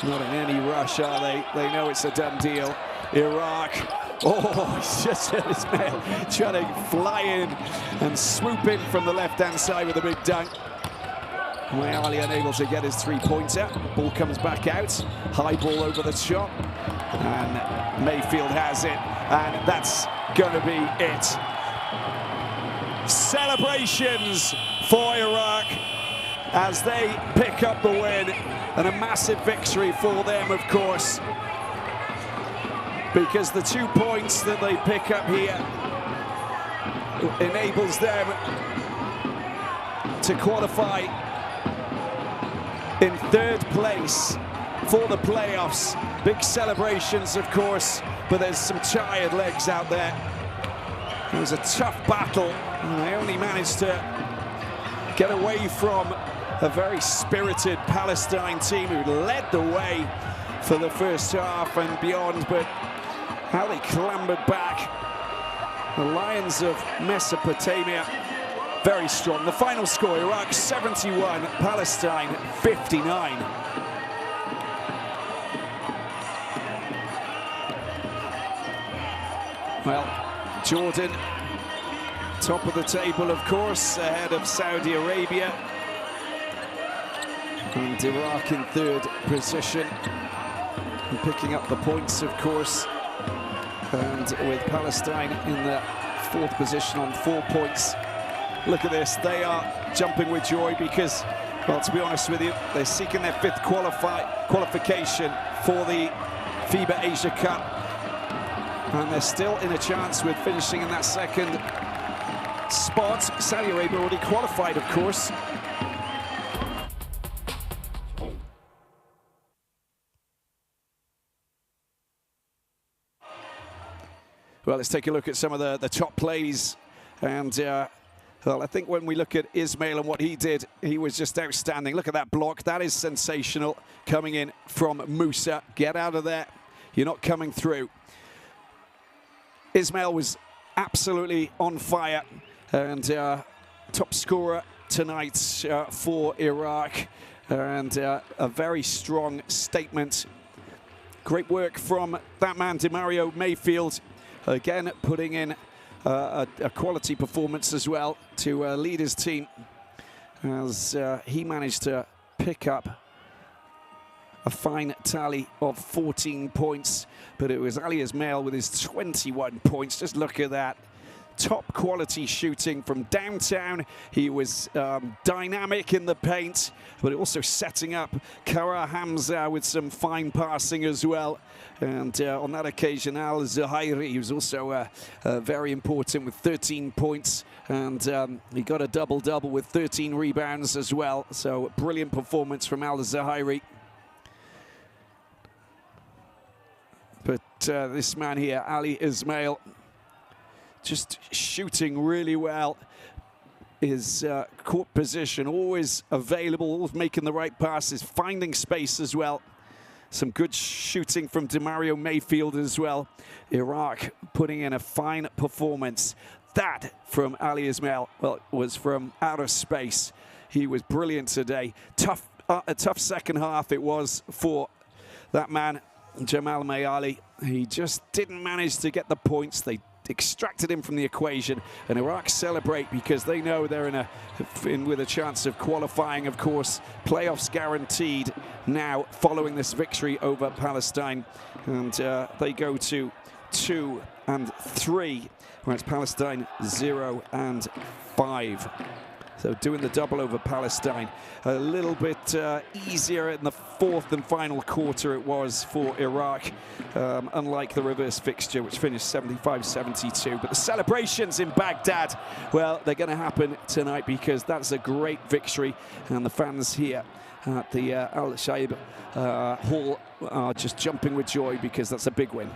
Not in any rush, are they? They know it's a done deal. Iraq. Oh, he's just hit his man, trying to fly in and swoop in from the left-hand side with a big dunk. Ali unable to get his 3-pointer. Ball comes back out. High ball over the top. And Mayfield has it. And that's going to be it. Celebrations for Iraq as they pick up the win. And a massive victory for them, of course. Because the 2 points that they pick up here enables them to qualify in 3rd place for the playoffs. Big celebrations, of course, but there's some tired legs out there. It was a tough battle, and they only managed to get away from a very spirited Palestine team who led the way for the first half and beyond, but how they clambered back. The Lions of Mesopotamia, very strong. The final score, Iraq 71, Palestine 59. Well, Jordan, top of the table, of course, ahead of Saudi Arabia. And Iraq in 3rd position. And picking up the points, of course. And with Palestine in the 4th position on 4 points. Look at this, they are jumping with joy because, well, to be honest with you, they're seeking their 5th qualification for the FIBA Asia Cup. And they're still in a chance with finishing in that 2nd spot. Saudi Arabia already qualified, of course. Well, let's take a look at some of the top plays. And, well, I think when we look at Ismail and what he did, he was just outstanding. Look at that block. That is sensational. Coming in from Musa. Get out of there. You're not coming through. Ismail was absolutely on fire. And top scorer tonight for Iraq. And a very strong statement. Great work from that man, DeMario Mayfield. Again, putting in a quality performance as well to lead his team as he managed to pick up a fine tally of 14 points. But it was Ali Ismail with his 21 points. Just look at that. Top quality shooting from downtown. He was dynamic in the paint, but also setting up Kara Hamza with some fine passing as well. And on that occasion, Al-Zahairi, he was also very important with 13 points. And he got a double-double with 13 rebounds as well. So brilliant performance from Al-Zahairi. this man here, Ali Ismail, just shooting really well. His court position always available, always making the right passes, finding space as well. Some good shooting from DeMario Mayfield as well. Iraq putting in a fine performance. That from Ali Ismail, well, was from outer space. He was brilliant today. A tough second half it was for that man, Jamal Mayali. He just didn't manage to get the points. They extracted him from the equation, and Iraq celebrate because they know they're in with a chance of qualifying. Of course, playoffs guaranteed now following this victory over Palestine, and they go to 2 and 3, whereas Palestine 0 and 5. So doing the double over Palestine. A little bit easier in the fourth and final quarter it was for Iraq, unlike the reverse fixture, which finished 75-72. But the celebrations in Baghdad, well, they're going to happen tonight because that's a great victory. And the fans here at the Al Shaib Hall are just jumping with joy because that's a big win.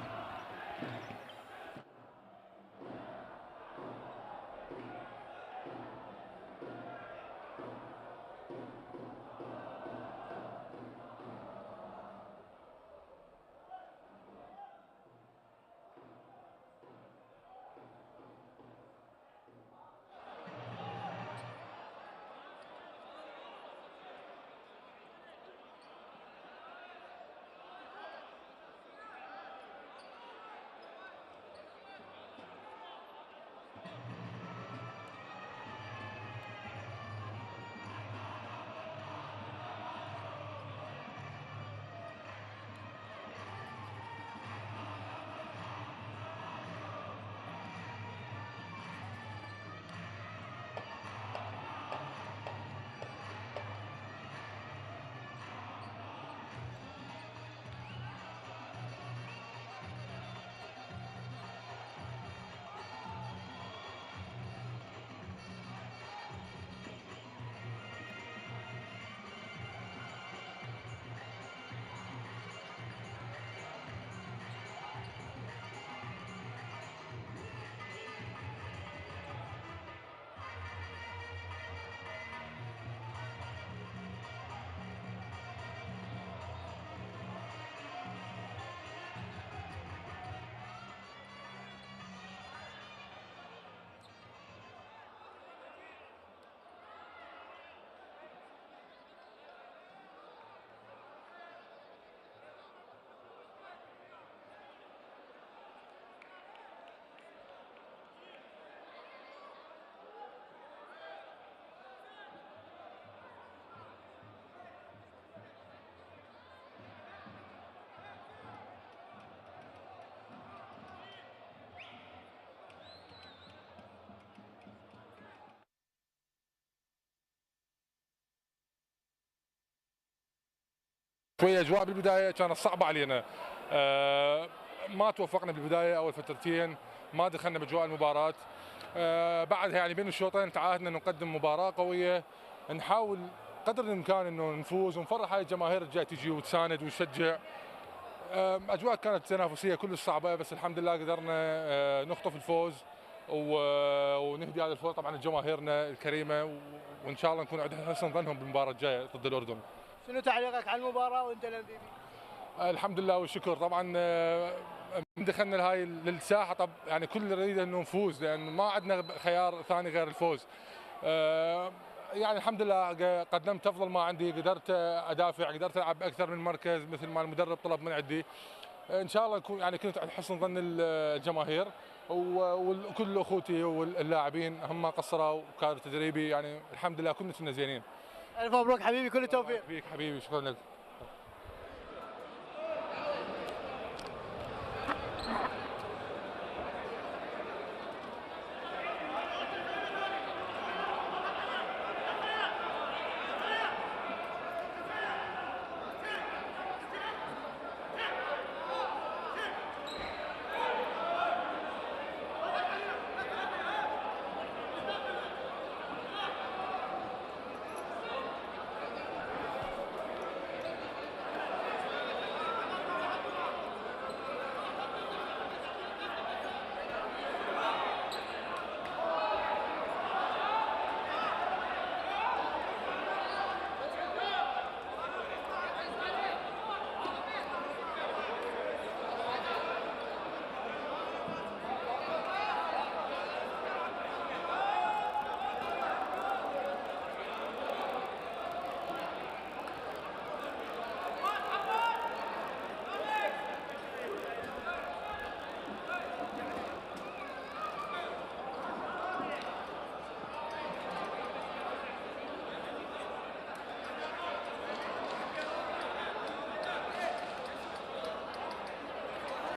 شوية أجواء بالبداية كانت صعبة علينا، ما توفقنا بالبداية أول فترتين، ما دخلنا بأجواء المباراة. بعدها يعني بين الشوطين تعهدنا إنه نقدم مباراة قوية، نحاول قدر الإمكان إنه نفوز ونفرح هاي الجماهير الجاي تجي وتساند وتشجع. أجواء كانت تنافسية كلش صعبة، بس الحمد لله قدرنا نخطف الفوز ونهدي هذا الفوز طبعا لجماهيرنا الكريمة، وإن شاء الله نكون عند حسن ظنهم بالمباراة الجاية ضد الأردن.
شنو تعليقك على المباراة وانت الMVP؟
الحمد لله والشكر. طبعا من دخلنا لهاي للساحه طب يعني كل نريد انه نفوز، لان ما عندنا خيار ثاني غير الفوز. يعني الحمد لله قدمت افضل ما عندي، قدرت ادافع، قدرت العب اكثر من مركز مثل ما المدرب طلب من عندي. ان شاء الله يعني كنت على حسن ظن الجماهير، وكل اخوتي واللاعبين هم ما قصروا، وكان تدريبي يعني الحمد لله كلنا كنا زينين.
الف مبروك حبيبي، كل التوفيق.
حبيبي شكرا لك.